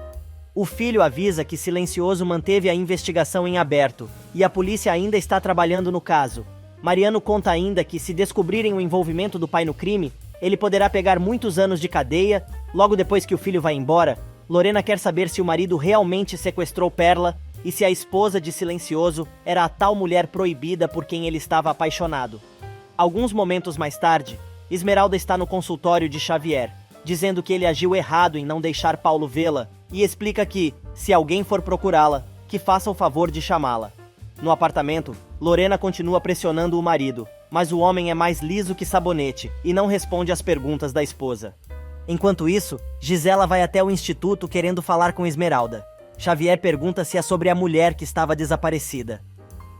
O filho avisa que Silencioso manteve a investigação em aberto e a polícia ainda está trabalhando no caso. Mariano conta ainda que, se descobrirem o envolvimento do pai no crime, ele poderá pegar muitos anos de cadeia. Logo depois que o filho vai embora, Lorena quer saber se o marido realmente sequestrou Perla e se a esposa de Silencioso era a tal mulher proibida por quem ele estava apaixonado. Alguns momentos mais tarde, Esmeralda está no consultório de Xavier, dizendo que ele agiu errado em não deixar Paulo vê-la e explica que, se alguém for procurá-la, que faça o favor de chamá-la. No apartamento, Lorena continua pressionando o marido, mas o homem é mais liso que sabonete e não responde às perguntas da esposa. Enquanto isso, Gisela vai até o instituto querendo falar com Esmeralda. Xavier pergunta se é sobre a mulher que estava desaparecida.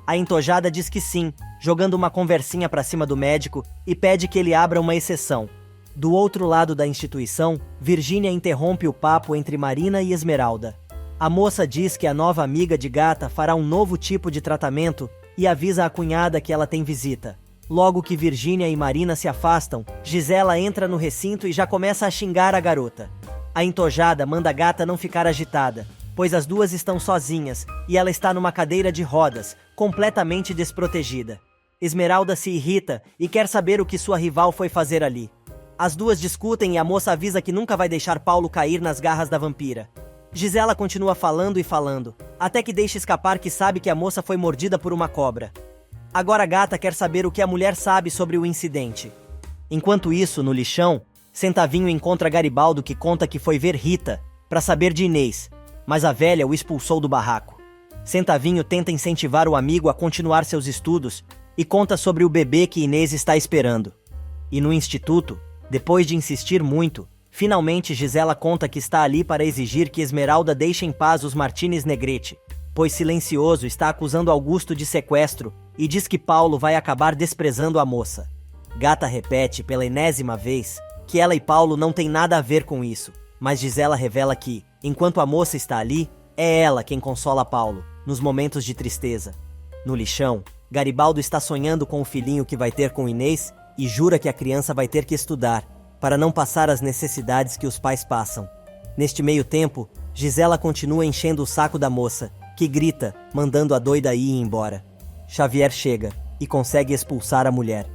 A entojada diz que sim, jogando uma conversinha pra cima do médico e pede que ele abra uma exceção. Do outro lado da instituição, Virgínia interrompe o papo entre Marina e Esmeralda. A moça diz que a nova amiga de Gata fará um novo tipo de tratamento e avisa a cunhada que ela tem visita. Logo que Virgínia e Marina se afastam, Gisela entra no recinto e já começa a xingar a garota. A entojada manda Gata não ficar agitada, pois as duas estão sozinhas e ela está numa cadeira de rodas, completamente desprotegida. Esmeralda se irrita e quer saber o que sua rival foi fazer ali. As duas discutem e a moça avisa que nunca vai deixar Paulo cair nas garras da vampira. Gisela continua falando e falando, até que deixa escapar que sabe que a moça foi mordida por uma cobra. Agora a gata quer saber o que a mulher sabe sobre o incidente. Enquanto isso, no lixão, Centavinho encontra Garibaldo, que conta que foi ver Rita para saber de Inês, mas a velha o expulsou do barraco. Centavinho tenta incentivar o amigo a continuar seus estudos e conta sobre o bebê que Inês está esperando. E no instituto, depois de insistir muito, finalmente Gisela conta que está ali para exigir que Esmeralda deixe em paz os Martínez Negrete, pois Silencioso está acusando Augusto de sequestro e diz que Paulo vai acabar desprezando a moça. Gata repete pela enésima vez que ela e Paulo não têm nada a ver com isso, mas Gisela revela que, enquanto a moça está ali, é ela quem consola Paulo, nos momentos de tristeza. No lixão, Garibaldo está sonhando com o filhinho que vai ter com Inês e jura que a criança vai ter que estudar, para não passar as necessidades que os pais passam. Neste meio tempo, Gisela continua enchendo o saco da moça, que grita, mandando a doida ir embora. Xavier chega e consegue expulsar a mulher.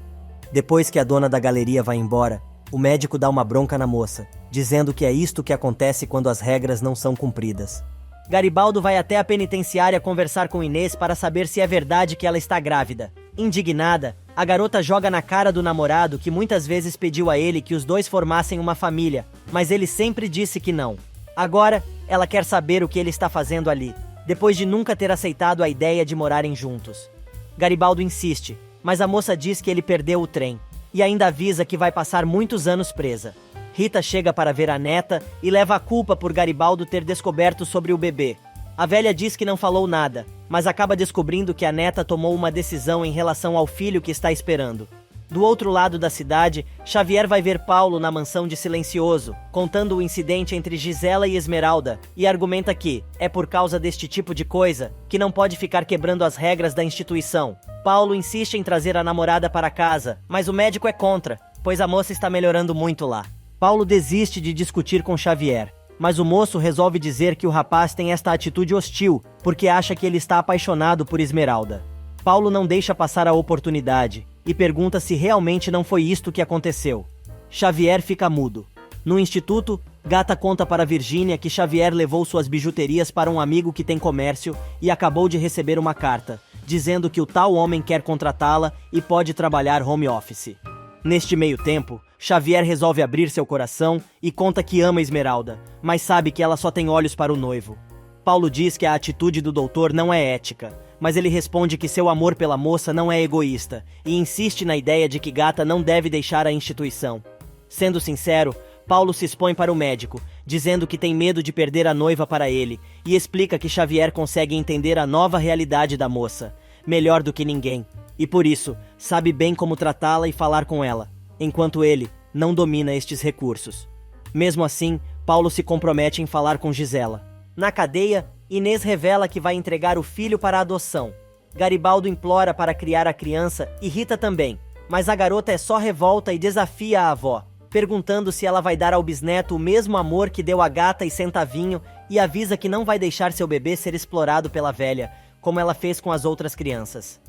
Depois que a dona da galeria vai embora, o médico dá uma bronca na moça, dizendo que é isto que acontece quando as regras não são cumpridas. Garibaldo vai até a penitenciária conversar com Inês para saber se é verdade que ela está grávida. Indignada, a garota joga na cara do namorado que muitas vezes pediu a ele que os dois formassem uma família, mas ele sempre disse que não. Agora, ela quer saber o que ele está fazendo ali, depois de nunca ter aceitado a ideia de morarem juntos. Garibaldo insiste, mas a moça diz que ele perdeu o trem, e ainda avisa que vai passar muitos anos presa. Rita chega para ver a neta e leva a culpa por Garibaldo ter descoberto sobre o bebê. A velha diz que não falou nada, mas acaba descobrindo que a neta tomou uma decisão em relação ao filho que está esperando. Do outro lado da cidade, Xavier vai ver Paulo na mansão de Silencioso, contando o incidente entre Gisela e Esmeralda, e argumenta que é por causa deste tipo de coisa que não pode ficar quebrando as regras da instituição. Paulo insiste em trazer a namorada para casa, mas o médico é contra, pois a moça está melhorando muito lá. Paulo desiste de discutir com Xavier, mas o moço resolve dizer que o rapaz tem esta atitude hostil, porque acha que ele está apaixonado por Esmeralda. Paulo não deixa passar a oportunidade e pergunta se realmente não foi isto que aconteceu. Xavier fica mudo. No instituto, Gata conta para Virgínia que Xavier levou suas bijuterias para um amigo que tem comércio e acabou de receber uma carta, dizendo que o tal homem quer contratá-la e pode trabalhar home office. Neste meio tempo, Xavier resolve abrir seu coração e conta que ama Esmeralda, mas sabe que ela só tem olhos para o noivo. Paulo diz que a atitude do doutor não é ética, mas ele responde que seu amor pela moça não é egoísta e insiste na ideia de que Gata não deve deixar a instituição. Sendo sincero, Paulo se expõe para o médico, dizendo que tem medo de perder a noiva para ele, e explica que Xavier consegue entender a nova realidade da moça, melhor do que ninguém, e por isso sabe bem como tratá-la e falar com ela, enquanto ele não domina estes recursos. Mesmo assim, Paulo se compromete em falar com Gisela. Na cadeia, Inês revela que vai entregar o filho para adoção. Garibaldo implora para criar a criança e Rita também, mas a garota é só revolta e desafia a avó, perguntando se ela vai dar ao bisneto o mesmo amor que deu a Gata e Centavinho, e avisa que não vai deixar seu bebê ser explorado pela velha, como ela fez com as outras crianças.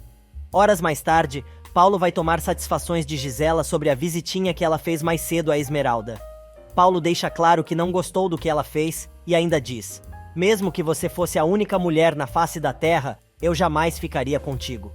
Horas mais tarde, Paulo vai tomar satisfações de Gisela sobre a visitinha que ela fez mais cedo a Esmeralda. Paulo deixa claro que não gostou do que ela fez e ainda diz: mesmo que você fosse a única mulher na face da terra, eu jamais ficaria contigo.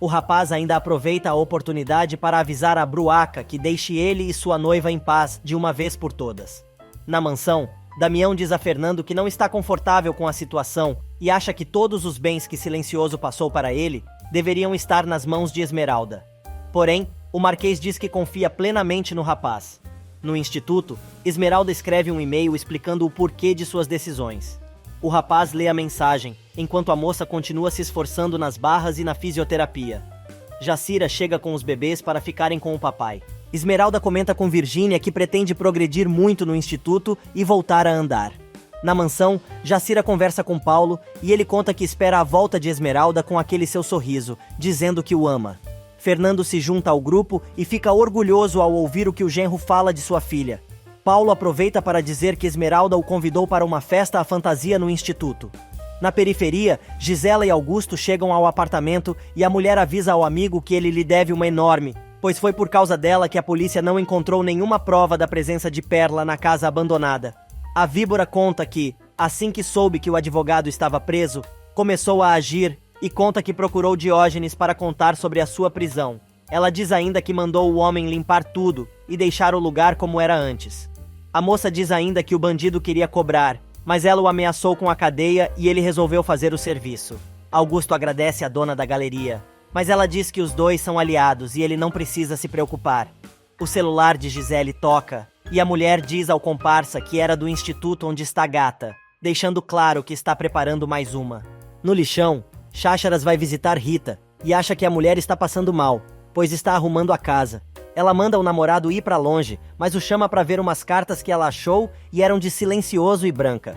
O rapaz ainda aproveita a oportunidade para avisar a Bruaca que deixe ele e sua noiva em paz de uma vez por todas. Na mansão, Damião diz a Fernando que não está confortável com a situação e acha que todos os bens que Silencioso passou para ele deveriam estar nas mãos de Esmeralda. Porém, o Marquês diz que confia plenamente no rapaz. No instituto, Esmeralda escreve um e-mail explicando o porquê de suas decisões. O rapaz lê a mensagem, enquanto a moça continua se esforçando nas barras e na fisioterapia. Jacira chega com os bebês para ficarem com o papai. Esmeralda comenta com Virgínia que pretende progredir muito no instituto e voltar a andar. Na mansão, Jacira conversa com Paulo e ele conta que espera a volta de Esmeralda com aquele seu sorriso, dizendo que o ama. Fernando se junta ao grupo e fica orgulhoso ao ouvir o que o genro fala de sua filha. Paulo aproveita para dizer que Esmeralda o convidou para uma festa à fantasia no instituto. Na periferia, Gisela e Augusto chegam ao apartamento e a mulher avisa ao amigo que ele lhe deve uma enorme, pois foi por causa dela que a polícia não encontrou nenhuma prova da presença de Perla na casa abandonada. A víbora conta que, assim que soube que o advogado estava preso, começou a agir e conta que procurou Diógenes para contar sobre a sua prisão. Ela diz ainda que mandou o homem limpar tudo e deixar o lugar como era antes. A moça diz ainda que o bandido queria cobrar, mas ela o ameaçou com a cadeia e ele resolveu fazer o serviço. Augusto agradece à dona da galeria, mas ela diz que os dois são aliados e ele não precisa se preocupar. O celular de Gisele toca e a mulher diz ao comparsa que era do instituto onde está a gata, deixando claro que está preparando mais uma. No lixão, Chácharas vai visitar Rita e acha que a mulher está passando mal, pois está arrumando a casa. Ela manda o namorado ir para longe, mas o chama para ver umas cartas que ela achou e eram de Silencioso e Branca.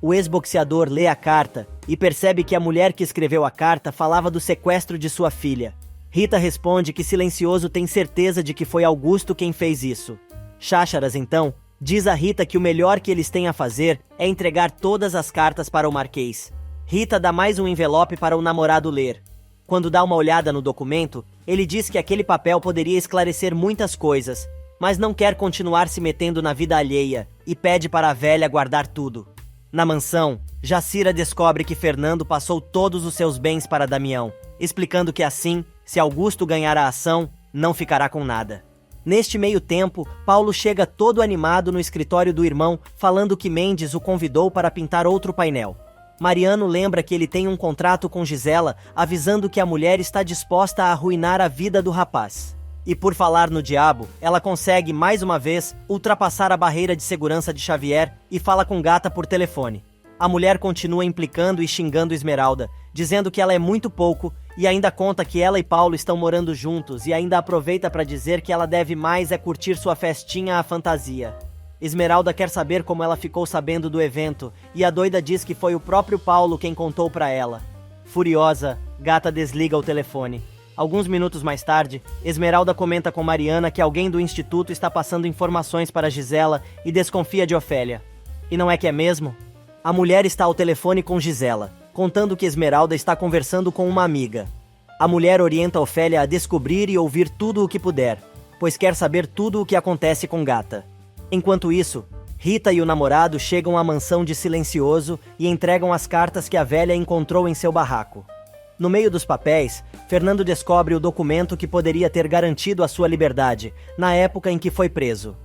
O ex-boxeador lê a carta e percebe que a mulher que escreveu a carta falava do sequestro de sua filha. Rita responde que Silencioso tem certeza de que foi Augusto quem fez isso. Chácharas, então, diz a Rita que o melhor que eles têm a fazer é entregar todas as cartas para o Marquês. Rita dá mais um envelope para o namorado ler. Quando dá uma olhada no documento, ele diz que aquele papel poderia esclarecer muitas coisas, mas não quer continuar se metendo na vida alheia e pede para a velha guardar tudo. Na mansão, Jacira descobre que Fernando passou todos os seus bens para Damião, explicando que assim, se Augusto ganhar a ação, não ficará com nada. Neste meio tempo, Paulo chega todo animado no escritório do irmão, falando que Mendes o convidou para pintar outro painel. Mariano lembra que ele tem um contrato com Gisela, avisando que a mulher está disposta a arruinar a vida do rapaz. E por falar no diabo, ela consegue, mais uma vez, ultrapassar a barreira de segurança de Xavier e fala com Gata por telefone. A mulher continua implicando e xingando Esmeralda, dizendo que ela é muito pouco e ainda conta que ela e Paulo estão morando juntos e ainda aproveita para dizer que ela deve mais é curtir sua festinha à fantasia. Esmeralda quer saber como ela ficou sabendo do evento, e a doida diz que foi o próprio Paulo quem contou pra ela. Furiosa, Gata desliga o telefone. Alguns minutos mais tarde, Esmeralda comenta com Mariana que alguém do instituto está passando informações para Gisela e desconfia de Ofélia. E não é que é mesmo? A mulher está ao telefone com Gisela, contando que Esmeralda está conversando com uma amiga. A mulher orienta Ofélia a descobrir e ouvir tudo o que puder, pois quer saber tudo o que acontece com Gata. Enquanto isso, Rita e o namorado chegam à mansão de Silencioso e entregam as cartas que a velha encontrou em seu barraco. No meio dos papéis, Fernando descobre o documento que poderia ter garantido a sua liberdade, na época em que foi preso.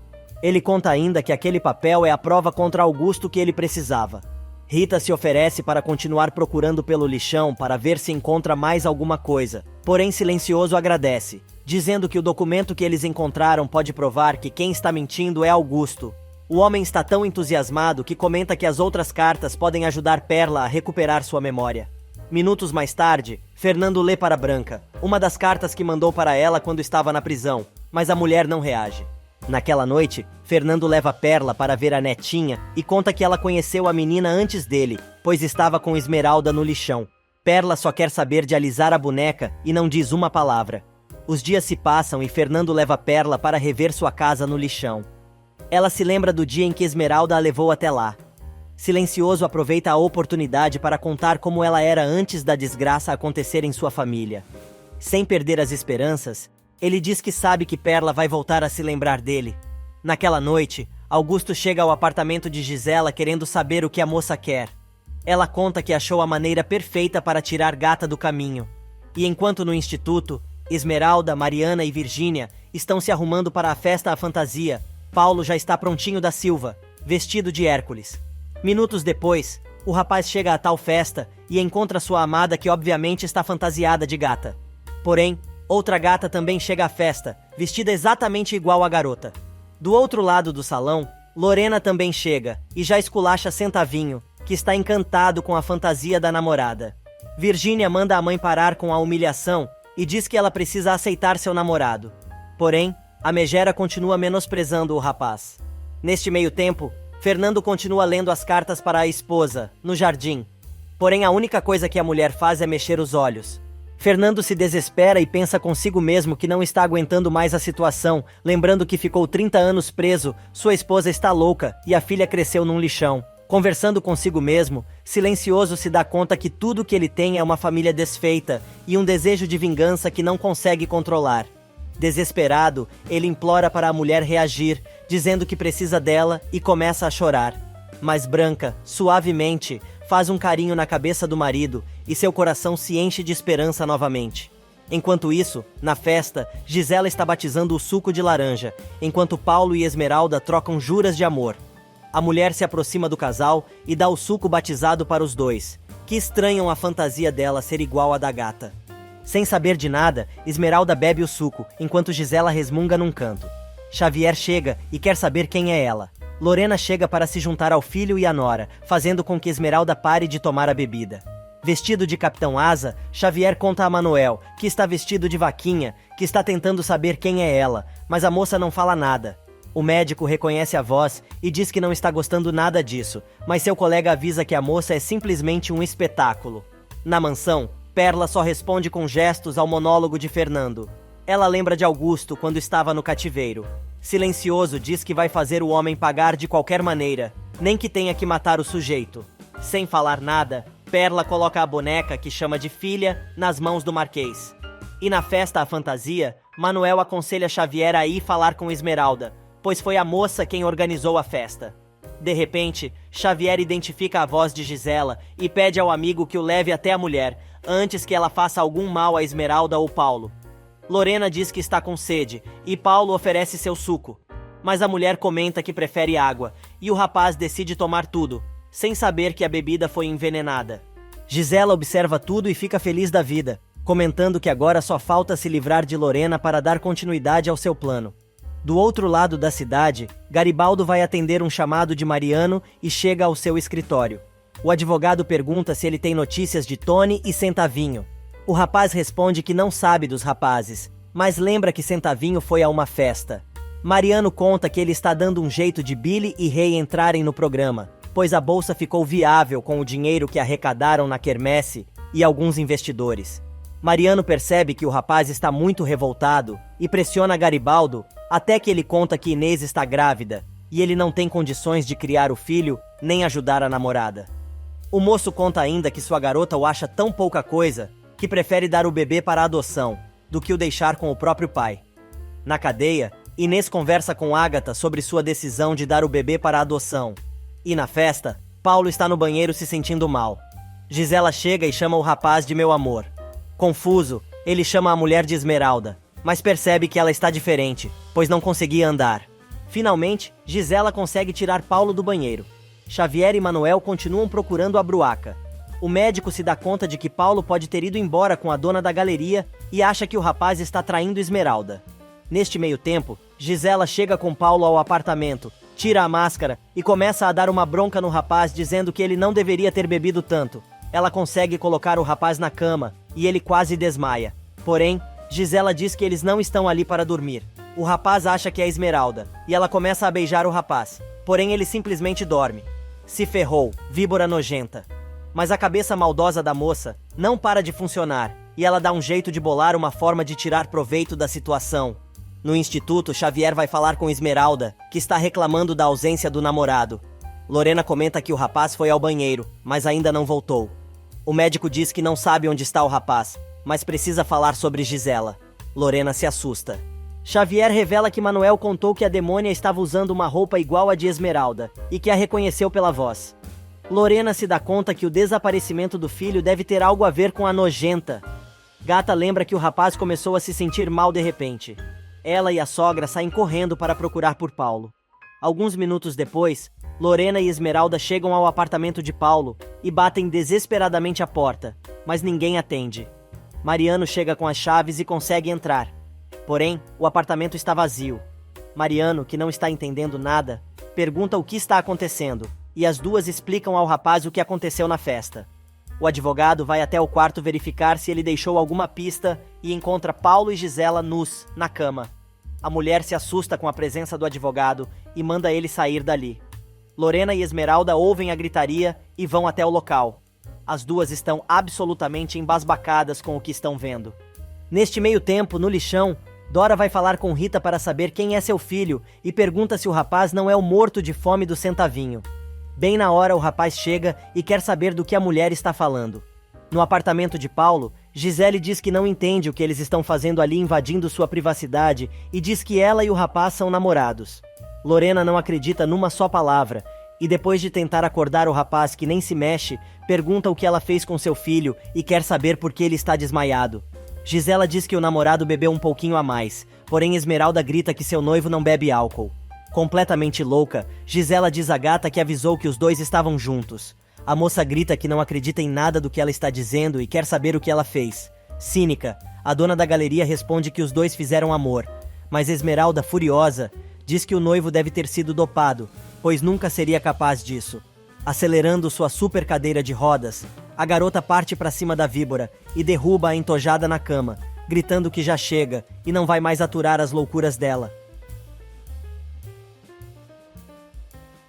Ele conta ainda que aquele papel é a prova contra Augusto que ele precisava. Rita se oferece para continuar procurando pelo lixão para ver se encontra mais alguma coisa, porém Silencioso agradece, dizendo que o documento que eles encontraram pode provar que quem está mentindo é Augusto. O homem está tão entusiasmado que comenta que as outras cartas podem ajudar Perla a recuperar sua memória. Minutos mais tarde, Fernando lê para Branca, uma das cartas que mandou para ela quando estava na prisão, mas a mulher não reage. Naquela noite, Fernando leva Perla para ver a netinha e conta que ela conheceu a menina antes dele, pois estava com Esmeralda no lixão. Perla só quer saber de alisar a boneca e não diz uma palavra. Os dias se passam e Fernando leva Perla para rever sua casa no lixão. Ela se lembra do dia em que Esmeralda a levou até lá. Silencioso aproveita a oportunidade para contar como ela era antes da desgraça acontecer em sua família. Sem perder as esperanças, ele diz que sabe que Perla vai voltar a se lembrar dele. Naquela noite, Augusto chega ao apartamento de Gisela querendo saber o que a moça quer. Ela conta que achou a maneira perfeita para tirar Gata do caminho. E enquanto no instituto, Esmeralda, Mariana e Virgínia estão se arrumando para a festa à fantasia, Paulo já está prontinho da Silva, vestido de Hércules. Minutos depois, o rapaz chega a tal festa e encontra sua amada que obviamente está fantasiada de gata. Porém, outra gata também chega à festa, vestida exatamente igual à garota. Do outro lado do salão, Lorena também chega e já esculacha Centavinho, que está encantado com a fantasia da namorada. Virgínia manda a mãe parar com a humilhação e diz que ela precisa aceitar seu namorado. Porém, a megera continua menosprezando o rapaz. Neste meio tempo, Fernando continua lendo as cartas para a esposa, no jardim. Porém, a única coisa que a mulher faz é mexer os olhos. Fernando se desespera e pensa consigo mesmo que não está aguentando mais a situação, lembrando que ficou 30 anos preso, sua esposa está louca e a filha cresceu num lixão. Conversando consigo mesmo, Silencioso se dá conta que tudo que ele tem é uma família desfeita e um desejo de vingança que não consegue controlar. Desesperado, ele implora para a mulher reagir, dizendo que precisa dela e começa a chorar. Mas Branca, suavemente, faz um carinho na cabeça do marido e seu coração se enche de esperança novamente. Enquanto isso, na festa, Gisela está batizando o suco de laranja, enquanto Paulo e Esmeralda trocam juras de amor. A mulher se aproxima do casal e dá o suco batizado para os dois, que estranham a fantasia dela ser igual à da gata. Sem saber de nada, Esmeralda bebe o suco, enquanto Gisela resmunga num canto. Xavier chega e quer saber quem é ela. Lorena chega para se juntar ao filho e à nora, fazendo com que Esmeralda pare de tomar a bebida. Vestido de Capitão Asa, Xavier conta a Manuel, que está vestido de vaquinha, que está tentando saber quem é ela, mas a moça não fala nada. O médico reconhece a voz e diz que não está gostando nada disso, mas seu colega avisa que a moça é simplesmente um espetáculo. Na mansão, Perla só responde com gestos ao monólogo de Fernando. Ela lembra de Augusto quando estava no cativeiro. Silencioso diz que vai fazer o homem pagar de qualquer maneira, nem que tenha que matar o sujeito. Sem falar nada, Perla coloca a boneca, que chama de filha, nas mãos do Marquês. E na festa à fantasia, Manuel aconselha Xavier a ir falar com Esmeralda, pois foi a moça quem organizou a festa. De repente, Xavier identifica a voz de Gisela e pede ao amigo que o leve até a mulher, antes que ela faça algum mal a Esmeralda ou Paulo. Lorena diz que está com sede, e Paulo oferece seu suco. Mas a mulher comenta que prefere água, e o rapaz decide tomar tudo, sem saber que a bebida foi envenenada. Gisela observa tudo e fica feliz da vida, comentando que agora só falta se livrar de Lorena para dar continuidade ao seu plano. Do outro lado da cidade, Garibaldo vai atender um chamado de Mariano e chega ao seu escritório. O advogado pergunta se ele tem notícias de Tony e Centavinho. O rapaz responde que não sabe dos rapazes, mas lembra que Centavinho foi a uma festa. Mariano conta que ele está dando um jeito de Billy e Rei entrarem no programa, pois a bolsa ficou viável com o dinheiro que arrecadaram na quermesse e alguns investidores. Mariano percebe que o rapaz está muito revoltado e pressiona Garibaldo até que ele conta que Inês está grávida e ele não tem condições de criar o filho nem ajudar a namorada. O moço conta ainda que sua garota o acha tão pouca coisa que prefere dar o bebê para adoção do que o deixar com o próprio pai. Na cadeia, Inês conversa com Ágata sobre sua decisão de dar o bebê para adoção. E na festa, Paulo está no banheiro se sentindo mal. Gisela chega e chama o rapaz de meu amor. Confuso, ele chama a mulher de Esmeralda, mas percebe que ela está diferente, pois não conseguia andar. Finalmente, Gisela consegue tirar Paulo do banheiro. Xavier e Manuel continuam procurando a bruaca. O médico se dá conta de que Paulo pode ter ido embora com a dona da galeria e acha que o rapaz está traindo Esmeralda. Neste meio tempo, Gisela chega com Paulo ao apartamento, tira a máscara e começa a dar uma bronca no rapaz dizendo que ele não deveria ter bebido tanto. Ela consegue colocar o rapaz na cama e ele quase desmaia. Porém, Gisela diz que eles não estão ali para dormir. O rapaz acha que é Esmeralda e ela começa a beijar o rapaz. Porém, ele simplesmente dorme. Se ferrou, víbora nojenta. Mas a cabeça maldosa da moça não para de funcionar e ela dá um jeito de bolar uma forma de tirar proveito da situação. No instituto, Xavier vai falar com Esmeralda, que está reclamando da ausência do namorado. Lorena comenta que o rapaz foi ao banheiro, mas ainda não voltou. O médico diz que não sabe onde está o rapaz, mas precisa falar sobre Gisela. Lorena se assusta. Xavier revela que Manuel contou que a demônia estava usando uma roupa igual à de Esmeralda e que a reconheceu pela voz. Lorena se dá conta que o desaparecimento do filho deve ter algo a ver com a nojenta. Gata lembra que o rapaz começou a se sentir mal de repente. Ela e a sogra saem correndo para procurar por Paulo. Alguns minutos depois, Lorena e Esmeralda chegam ao apartamento de Paulo e batem desesperadamente a porta, mas ninguém atende. Mariano chega com as chaves e consegue entrar. Porém, o apartamento está vazio. Mariano, que não está entendendo nada, pergunta o que está acontecendo, e as duas explicam ao rapaz o que aconteceu na festa. O advogado vai até o quarto verificar se ele deixou alguma pista e encontra Paulo e Gisela nus, na cama. A mulher se assusta com a presença do advogado e manda ele sair dali. Lorena e Esmeralda ouvem a gritaria e vão até o local. As duas estão absolutamente embasbacadas com o que estão vendo. Neste meio tempo, no lixão, Dora vai falar com Rita para saber quem é seu filho e pergunta se o rapaz não é o morto de fome do Centavinho. Bem na hora, o rapaz chega e quer saber do que a mulher está falando. No apartamento de Paulo, Gisele diz que não entende o que eles estão fazendo ali invadindo sua privacidade e diz que ela e o rapaz são namorados. Lorena não acredita numa só palavra e depois de tentar acordar o rapaz que nem se mexe, pergunta o que ela fez com seu filho e quer saber por que ele está desmaiado. Gisela diz que o namorado bebeu um pouquinho a mais, porém Esmeralda grita que seu noivo não bebe álcool. Completamente louca, Gisela diz à gata que avisou que os dois estavam juntos. A moça grita que não acredita em nada do que ela está dizendo e quer saber o que ela fez. Cínica, a dona da galeria responde que os dois fizeram amor, mas Esmeralda, furiosa, diz que o noivo deve ter sido dopado, pois nunca seria capaz disso. Acelerando sua super cadeira de rodas, a garota parte para cima da víbora e derruba a entojada na cama, gritando que já chega e não vai mais aturar as loucuras dela.